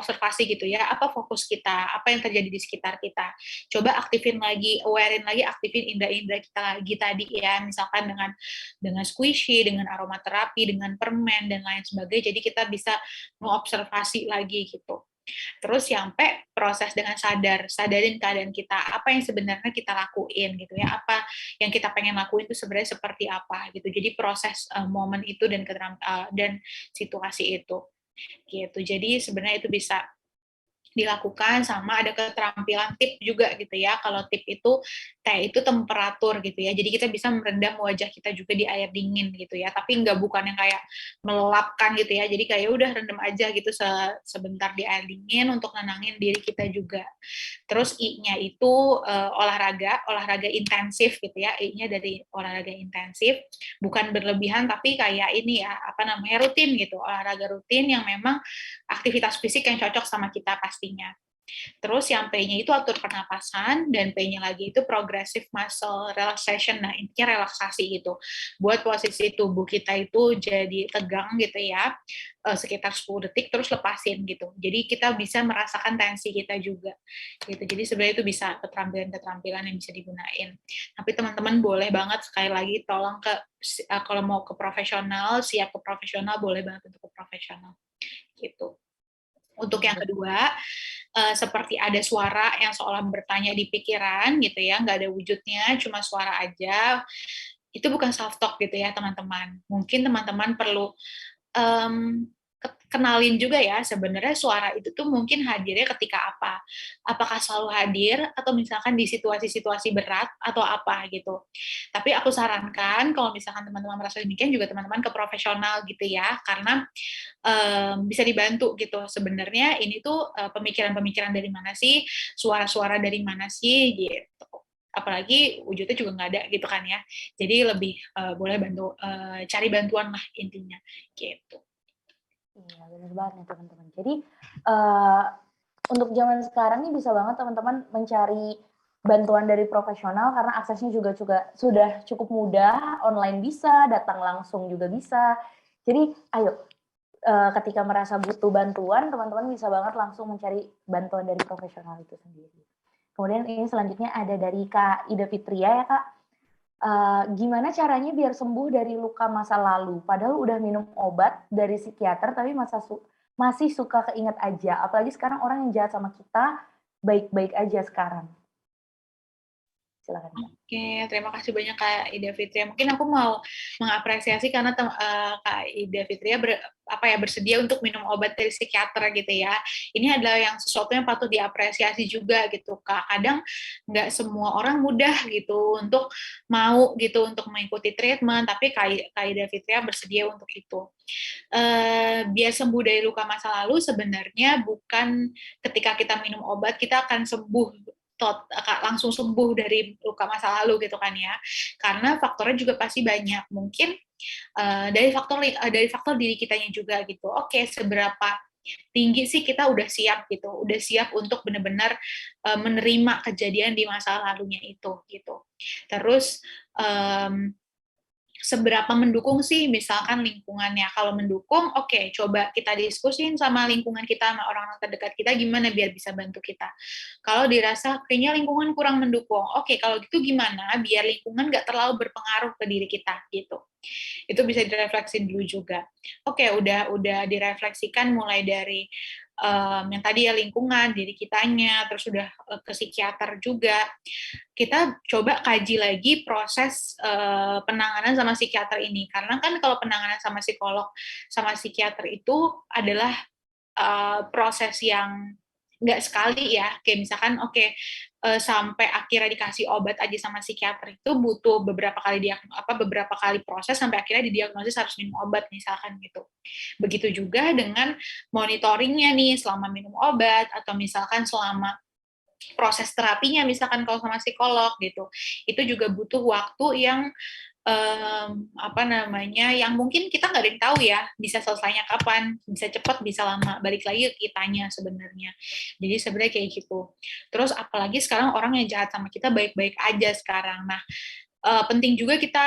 observasi gitu ya, apa fokus kita, apa yang terjadi di sekitar kita. Coba aktifin lagi, awarein lagi, aktifin indera-indera kita lagi tadi ya, misalkan dengan squishy, dengan aromaterapi, dengan permen dan lain sebagainya. Jadi kita bisa mengobservasi lagi gitu. Terus sampai proses dengan sadarin keadaan kita, apa yang sebenarnya kita lakuin gitu ya, apa yang kita pengen lakuin itu sebenarnya seperti apa gitu. Jadi proses momen itu dan situasi itu gitu. Jadi sebenarnya itu bisa dilakukan, sama ada keterampilan tip juga gitu ya. Kalau tip itu itu temperatur gitu ya. Jadi kita bisa merendam wajah kita juga di air dingin gitu ya. Tapi nggak bukan yang kayak melelapkan gitu ya. Jadi kayak udah rendam aja gitu sebentar di air dingin untuk nenangin diri kita juga. Terus I-nya itu olahraga intensif gitu ya. I-nya dari olahraga intensif, bukan berlebihan tapi kayak ini ya, apa namanya, rutin gitu. Olahraga rutin yang memang aktivitas fisik yang cocok sama kita pastinya. Terus yang P-nya itu atur pernapasan, dan P-nya lagi itu progressive muscle relaxation. Nah, intinya relaksasi gitu. Buat posisi tubuh kita itu jadi tegang gitu ya, sekitar 10 detik, terus lepasin gitu. Jadi kita bisa merasakan tensi kita juga. Gitu. Jadi sebenarnya itu bisa keterampilan-keterampilan yang bisa digunain. Tapi teman-teman boleh banget, sekali lagi tolong kalau mau ke profesional, siap ke profesional, boleh banget untuk ke profesional. Gitu. Untuk yang kedua, seperti ada suara yang seolah bertanya di pikiran gitu ya, nggak ada wujudnya, cuma suara aja, itu bukan self talk gitu ya teman-teman. Mungkin teman-teman perlu um, kenalin juga ya, sebenarnya suara itu tuh mungkin hadirnya ketika apa. Apakah selalu hadir, atau misalkan di situasi-situasi berat, atau apa gitu. Tapi aku sarankan kalau misalkan teman-teman merasa demikian, juga teman-teman ke profesional gitu ya, karena bisa dibantu gitu. Sebenarnya ini tuh pemikiran-pemikiran dari mana sih, suara-suara dari mana sih gitu. Apalagi wujudnya juga nggak ada gitu kan ya. Jadi lebih boleh bantu cari bantuan lah intinya gitu. Iya, benar banget nih teman-teman. Jadi uh, untuk zaman sekarang ini bisa banget teman-teman mencari bantuan dari profesional karena aksesnya juga sudah cukup mudah, online bisa, datang langsung juga bisa. Jadi ayo ketika merasa butuh bantuan, teman-teman bisa banget langsung mencari bantuan dari profesional itu sendiri. Kemudian ini selanjutnya ada dari Kak Ida Fitria ya Kak. Gimana caranya biar sembuh dari luka masa lalu? Padahal udah minum obat dari psikiater, tapi masih suka keinget aja. Apalagi sekarang orang yang jahat sama kita baik-baik aja sekarang. Silakan Kak. Oke, terima kasih banyak Kak Ida Fitria. Mungkin aku mau mengapresiasi karena Kak Ida Fitria bersedia untuk minum obat dari psikiater gitu ya. Ini adalah yang sesuatu yang patut diapresiasi juga gitu Kak. Kadang nggak semua orang mudah gitu untuk mau gitu untuk mengikuti treatment, tapi Kak Ida Fitria bersedia untuk itu. Biar sembuh dari luka masa lalu sebenarnya bukan ketika kita minum obat kita akan sembuh langsung sembuh dari luka masa lalu gitu kan ya, karena faktornya juga pasti banyak. Mungkin dari faktor diri kitanya juga gitu. Oke, seberapa tinggi sih kita udah siap gitu, udah siap untuk benar-benar menerima kejadian di masa lalunya itu gitu. Terus seberapa mendukung sih misalkan lingkungannya. Kalau mendukung, oke, coba kita diskusin sama lingkungan kita, sama orang-orang terdekat kita, gimana biar bisa bantu kita. Kalau dirasa kayaknya lingkungan kurang mendukung, oke, kalau gitu gimana biar lingkungan nggak terlalu berpengaruh ke diri kita, gitu. Itu bisa direfleksi dulu juga. Oke, udah direfleksikan mulai dari yang tadi ya lingkungan, diri kitanya, terus udah ke psikiater juga. Kita coba kaji lagi proses penanganan sama psikiater ini. Karena kan kalau penanganan sama psikolog, sama psikiater itu adalah proses yang nggak sekali ya, kayak misalkan sampai akhirnya dikasih obat aja sama psikiater itu butuh beberapa kali proses sampai akhirnya didiagnosis harus minum obat misalkan gitu. Begitu juga dengan monitoringnya nih selama minum obat atau misalkan selama proses terapinya misalkan kalau sama psikolog gitu. Itu juga butuh waktu yang yang mungkin kita nggak ada yang tahu ya bisa selesainya kapan, bisa cepat bisa lama, balik lagi ke kitanya sebenarnya. Jadi sebenarnya kayak gitu. Terus apalagi sekarang orang yang jahat sama kita baik-baik aja sekarang. Nah, penting juga kita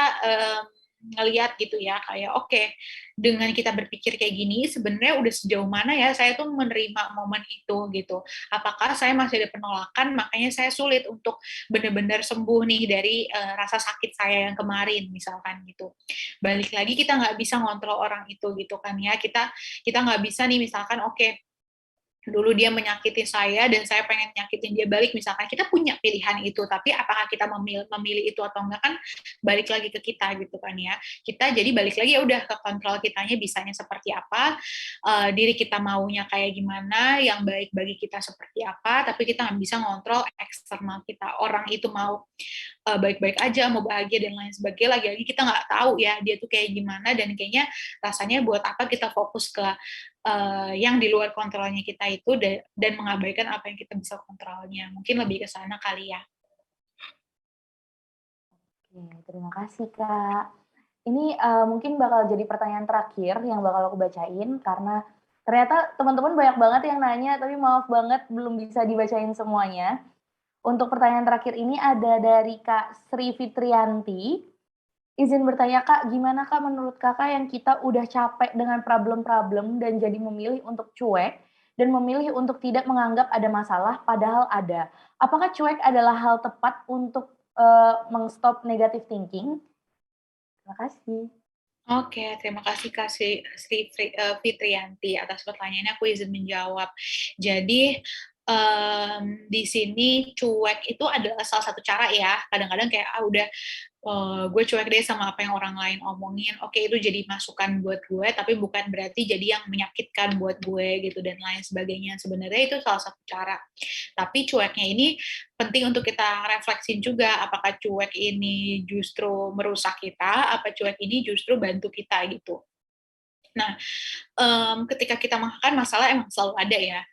ngelihat gitu ya, kayak oke, dengan kita berpikir kayak gini sebenarnya udah sejauh mana ya saya tuh menerima momen itu gitu. Apakah saya masih ada penolakan makanya saya sulit untuk benar-benar sembuh nih dari rasa sakit saya yang kemarin misalkan gitu. Balik lagi kita nggak bisa ngontrol orang itu gitu kan ya. Kita nggak bisa nih misalkan dulu dia menyakiti saya dan saya pengen nyakitin dia balik misalkan, kita punya pilihan itu, tapi apakah kita memilih itu atau enggak kan balik lagi ke kita gitu kan ya. Kita jadi balik lagi ya udah ke kontrol kitanya bisanya seperti apa, diri kita maunya kayak gimana, yang baik bagi kita seperti apa, tapi kita nggak bisa ngontrol eksternal kita. Orang itu mau baik-baik aja, mau bahagia dan lain sebagainya, lagi-lagi kita nggak tahu ya dia tuh kayak gimana, dan kayaknya rasanya buat apa kita fokus ke yang di luar kontrolnya kita itu dan mengabaikan apa yang kita bisa kontrolnya. Mungkin lebih ke sana kali ya. Oke, terima kasih Kak. Ini mungkin bakal jadi pertanyaan terakhir yang bakal aku bacain karena ternyata teman-teman banyak banget yang nanya, tapi maaf banget belum bisa dibacain semuanya. Untuk pertanyaan terakhir ini ada dari Kak Sri Fitrianti. Izin bertanya Kak, gimana Kak menurut Kakak yang kita udah capek dengan problem-problem dan jadi memilih untuk cuek dan memilih untuk tidak menganggap ada masalah padahal ada? Apakah cuek adalah hal tepat untuk meng-stop negative thinking? Terima kasih. Oke, terima kasih Kak Fitrianti atas pertanyaannya. Aku izin menjawab. Jadi di sini cuek itu adalah salah satu cara ya. Kadang-kadang kayak udah gue cuek deh sama apa yang orang lain omongin. Oke, itu jadi masukan buat gue, tapi bukan berarti jadi yang menyakitkan buat gue gitu dan lain sebagainya. Sebenarnya itu salah satu cara. Tapi cueknya ini penting untuk kita refleksin juga, apakah cuek ini justru merusak kita, apa cuek ini justru bantu kita gitu. Nah, ketika kita makan masalah emang selalu ada ya.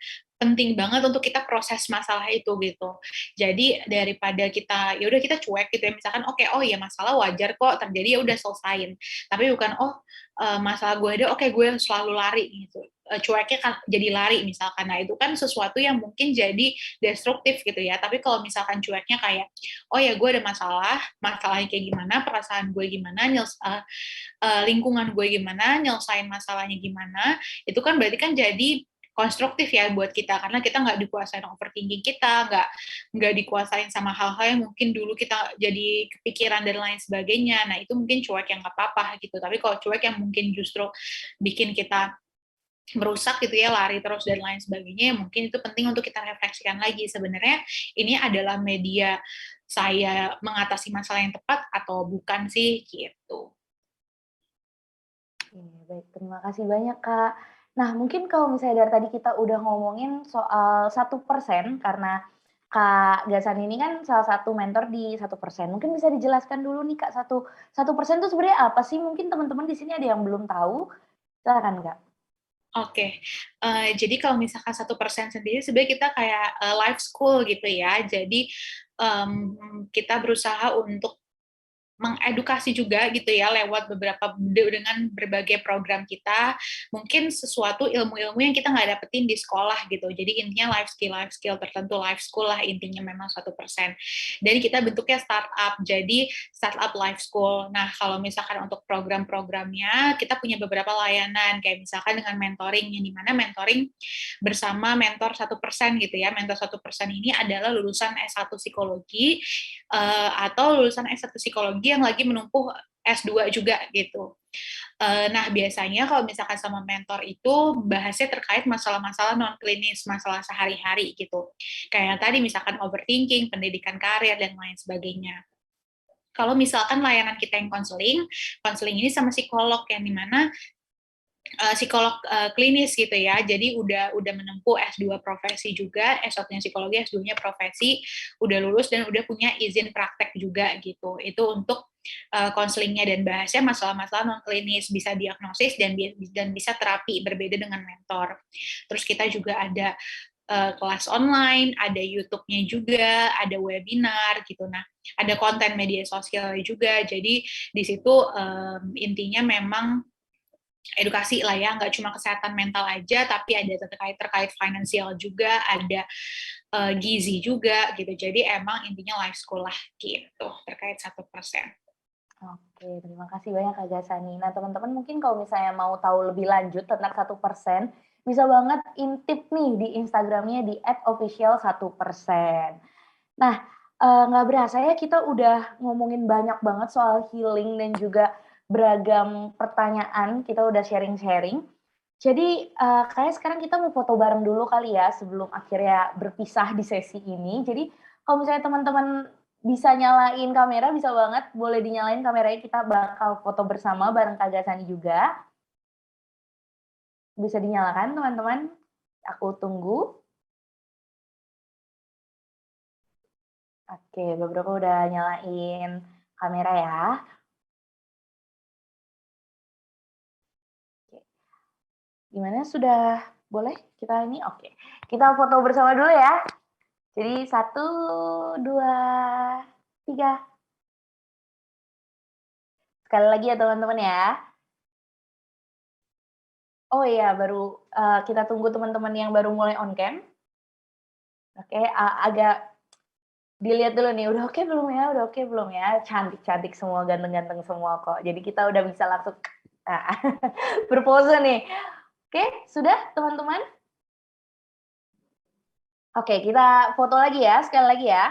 Penting banget untuk kita proses masalah itu gitu. Jadi daripada kita ya udah kita cuek gitu ya, misalkan oh ya masalah wajar kok terjadi, ya udah selesain. Tapi bukan masalah gue ada, gue selalu lari gitu. Cueknya kan jadi lari misalkan. Nah, itu kan sesuatu yang mungkin jadi destruktif gitu ya. Tapi kalau misalkan cueknya kayak ya gue ada masalahnya kayak gimana, perasaan gue gimana, lingkungan gue gimana, nyelesain masalahnya gimana, itu kan berarti kan jadi konstruktif ya buat kita, karena kita nggak dikuasain overthinking kita, nggak dikuasain sama hal-hal yang mungkin dulu kita jadi kepikiran dan lain sebagainya. Nah, itu mungkin cuek yang nggak apa-apa gitu. Tapi kalau cuek yang mungkin justru bikin kita merusak gitu ya, lari terus dan lain sebagainya, mungkin itu penting untuk kita refleksikan lagi, sebenarnya ini adalah media saya mengatasi masalah yang tepat atau bukan sih, gitu. Baik, terima kasih banyak, Kak. Nah, mungkin kalau misalnya dari tadi kita udah ngomongin soal 1%, karena Kak Gasan ini kan salah satu mentor di 1%. Mungkin bisa dijelaskan dulu nih, Kak, 1% itu sebenarnya apa sih? Mungkin teman-teman di sini ada yang belum tahu, silakan, Kak. Oke, jadi kalau misalkan 1% sendiri sebenarnya kita kayak, life school gitu ya. Jadi, kita berusaha untuk mengedukasi juga gitu ya lewat dengan berbagai program kita, mungkin sesuatu ilmu-ilmu yang kita nggak dapetin di sekolah gitu. Jadi intinya life skill tertentu, life school lah intinya memang 1%. Dan kita bentuknya startup, jadi startup life school. Nah, kalau misalkan untuk program-programnya, kita punya beberapa layanan, kayak misalkan dengan mentoring, yang dimana mentoring bersama mentor 1% gitu ya. Mentor 1% ini adalah lulusan S1 psikologi, atau lulusan S1 psikologi yang lagi menempuh S2 juga gitu. Nah, biasanya kalau misalkan sama mentor itu bahasnya terkait masalah-masalah non-klinis, masalah sehari-hari gitu. Kayak tadi misalkan overthinking, pendidikan karir, dan lain sebagainya. Kalau misalkan layanan kita yang konseling ini sama psikolog yang dimana psikolog klinis gitu ya. Jadi udah menempuh S2 profesi juga, S1-nya psikologi, S2-nya profesi, udah lulus dan udah punya izin praktek juga gitu. Itu untuk konselingnya dan bahasnya masalah-masalah non klinis, bisa diagnosis dan bisa terapi, berbeda dengan mentor. Terus kita juga ada kelas online, ada YouTube-nya juga, ada webinar gitu. Nah, ada konten media sosial juga. Jadi di situ intinya memang edukasi lah ya, nggak cuma kesehatan mental aja, tapi ada terkait finansial juga, ada gizi juga gitu. Jadi emang intinya life school lah gitu terkait 1%. Oke, terima kasih banyak Kak Gasani. Nah, teman-teman mungkin kalau misalnya mau tahu lebih lanjut tentang 1%, bisa banget intip nih di Instagramnya di @official1%. Nah, nggak berasa ya kita udah ngomongin banyak banget soal healing dan juga beragam pertanyaan, kita udah sharing-sharing. Jadi, kayaknya sekarang kita mau foto bareng dulu kali ya sebelum akhirnya berpisah di sesi ini. Jadi, kalau misalnya teman-teman bisa nyalain kamera, bisa banget, boleh dinyalain kameranya, kita bakal foto bersama bareng Kak Gasani juga. Bisa dinyalakan teman-teman? Aku tunggu. Oke, beberapa udah nyalain kamera ya. Gimana, sudah boleh kita ini? Oke, kita foto bersama dulu ya. Jadi 1, 2, 3. Sekali lagi ya teman-teman ya. Oh iya, baru, kita tunggu teman-teman yang baru mulai on cam. Oke, agak dilihat dulu nih, udah oke belum ya, udah oke belum ya? Cantik-cantik semua, ganteng-ganteng semua kok. Jadi kita udah bisa langsung berpose nih. Oke, sudah teman-teman? Oke, kita foto lagi ya, sekali lagi ya.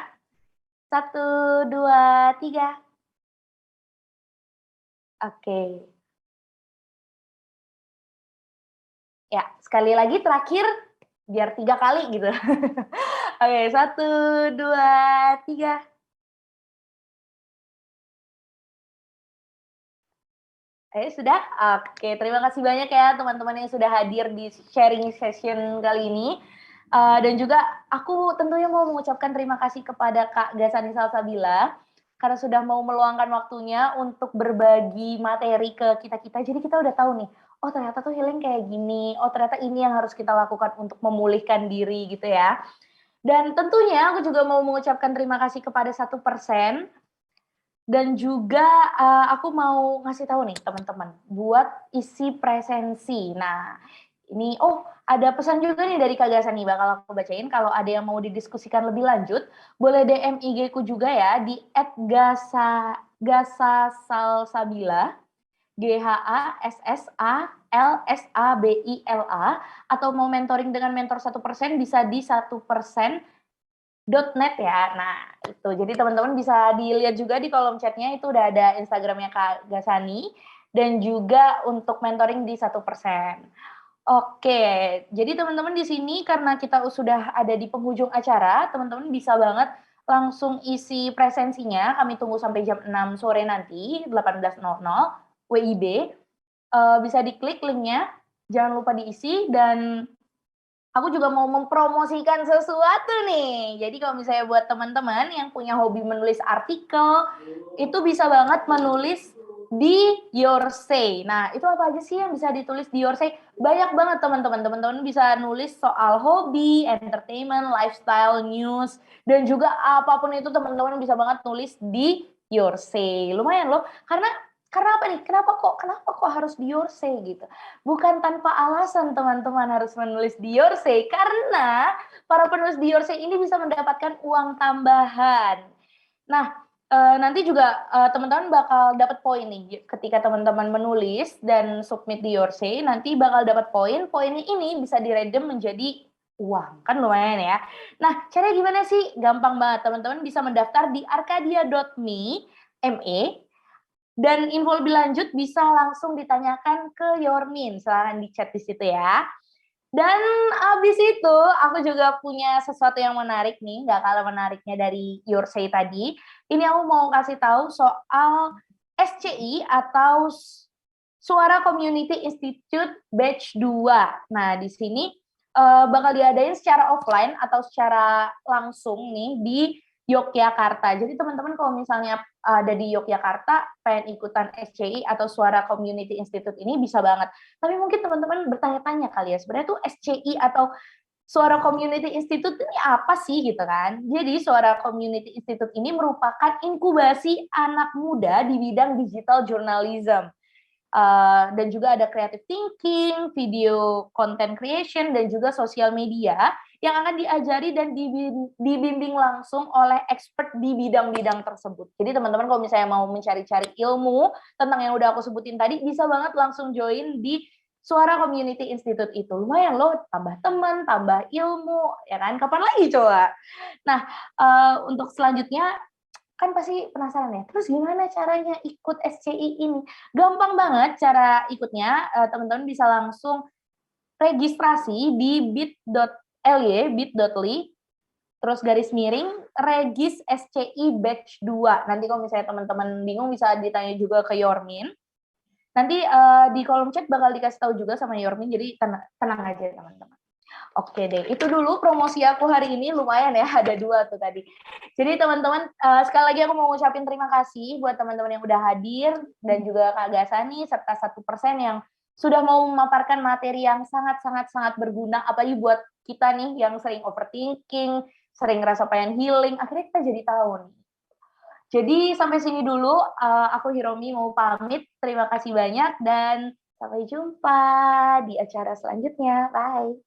1, 2, 3. Oke. Ya, sekali lagi terakhir, biar 3 kali gitu. Oke, 1, 2, 3. Sudah? Oke, terima kasih banyak ya teman-teman yang sudah hadir di sharing session kali ini. Dan juga aku tentunya mau mengucapkan terima kasih kepada Kak Gasani Salsabila, karena sudah mau meluangkan waktunya untuk berbagi materi ke kita-kita. Jadi kita udah tahu nih, oh ternyata tuh healing kayak gini, oh ternyata ini yang harus kita lakukan untuk memulihkan diri gitu ya. Dan tentunya aku juga mau mengucapkan terima kasih kepada 1%. Dan juga, aku mau ngasih tahu nih teman-teman, buat isi presensi. Nah, ini ada pesan juga nih dari Kak Gasa nih, bakal aku bacain. Kalau ada yang mau didiskusikan lebih lanjut, boleh DM IG-ku juga ya, di @gasasalsabila, GHASSALSABILA, atau mau mentoring dengan mentor 1% bisa di 1% .net ya. Nah, itu. Jadi teman-teman bisa dilihat juga di kolom chatnya itu udah ada Instagramnya Kak Gasani dan juga untuk mentoring di 1%. Oke, jadi teman-teman di sini karena kita sudah ada di penghujung acara, teman-teman bisa banget langsung isi presensinya, kami tunggu sampai jam 6 sore nanti, 18.00 WIB, bisa diklik linknya, jangan lupa diisi dan aku juga mau mempromosikan sesuatu nih. Jadi kalau misalnya buat teman-teman yang punya hobi menulis artikel, itu bisa banget menulis di Your Say. Nah, itu apa aja sih yang bisa ditulis di Your Say? Banyak banget teman-teman. Teman-teman bisa nulis soal hobi, entertainment, lifestyle, news, dan juga apapun itu teman-teman bisa banget nulis di Your Say. Lumayan loh, karena apa nih? Kenapa kok harus di Your Say gitu? Bukan tanpa alasan teman-teman harus menulis di Your Say, karena para penulis di Your Say ini bisa mendapatkan uang tambahan. Nah, nanti juga teman-teman bakal dapat poin nih ketika teman-teman menulis dan submit di Your Say, nanti bakal dapat poin. Poinnya ini bisa diredeem menjadi uang, kan lumayan ya. Nah, caranya gimana sih? Gampang banget, teman-teman bisa mendaftar di arcadia.me, dan info lebih lanjut bisa langsung ditanyakan ke Yormin, silahkan di chat di situ ya. Dan abis itu aku juga punya sesuatu yang menarik nih, nggak kalah menariknya dari Your Say tadi. Ini aku mau kasih tahu soal SCI atau Suara Community Institute Batch 2. Nah, di sini bakal diadain secara offline atau secara langsung nih di Yogyakarta. Jadi teman-teman kalau misalnya ada di Yogyakarta, pengen ikutan SCI atau Suara Community Institute ini bisa banget. Tapi mungkin teman-teman bertanya-tanya kali ya, sebenarnya tuh SCI atau Suara Community Institute ini apa sih gitu kan? Jadi Suara Community Institute ini merupakan inkubasi anak muda di bidang digital journalism. Dan juga ada creative thinking, video content creation, dan juga sosial media yang akan diajari dan dibimbing langsung oleh expert di bidang-bidang tersebut. Jadi teman-teman kalau misalnya mau mencari-cari ilmu tentang yang udah aku sebutin tadi, bisa banget langsung join di Suara Community Institute itu. Lumayan loh, tambah teman, tambah ilmu, ya kan? Kapan lagi coba? Nah, untuk selanjutnya kan pasti penasaran ya, terus gimana caranya ikut SCI ini? Gampang banget cara ikutnya, teman-teman bisa langsung registrasi di bit.ly, terus garis miring, regis SCI batch 2. Nanti kalau misalnya teman-teman bingung bisa ditanya juga ke Yormin. Nanti di kolom chat bakal dikasih tahu juga sama Yormin, jadi tenang aja teman-teman. Oke deh, itu dulu promosi aku hari ini, lumayan ya, ada 2 tuh tadi. Jadi teman-teman, sekali lagi aku mau ngucapin terima kasih buat teman-teman yang udah hadir, dan juga Kak Gasani, serta 1% yang sudah mau memaparkan materi yang sangat berguna, apalagi buat kita nih yang sering overthinking, sering ngerasa pengen healing, akhirnya kita jadi tahu nih. Jadi sampai sini dulu, aku Hiromi mau pamit, terima kasih banyak, dan sampai jumpa di acara selanjutnya, bye.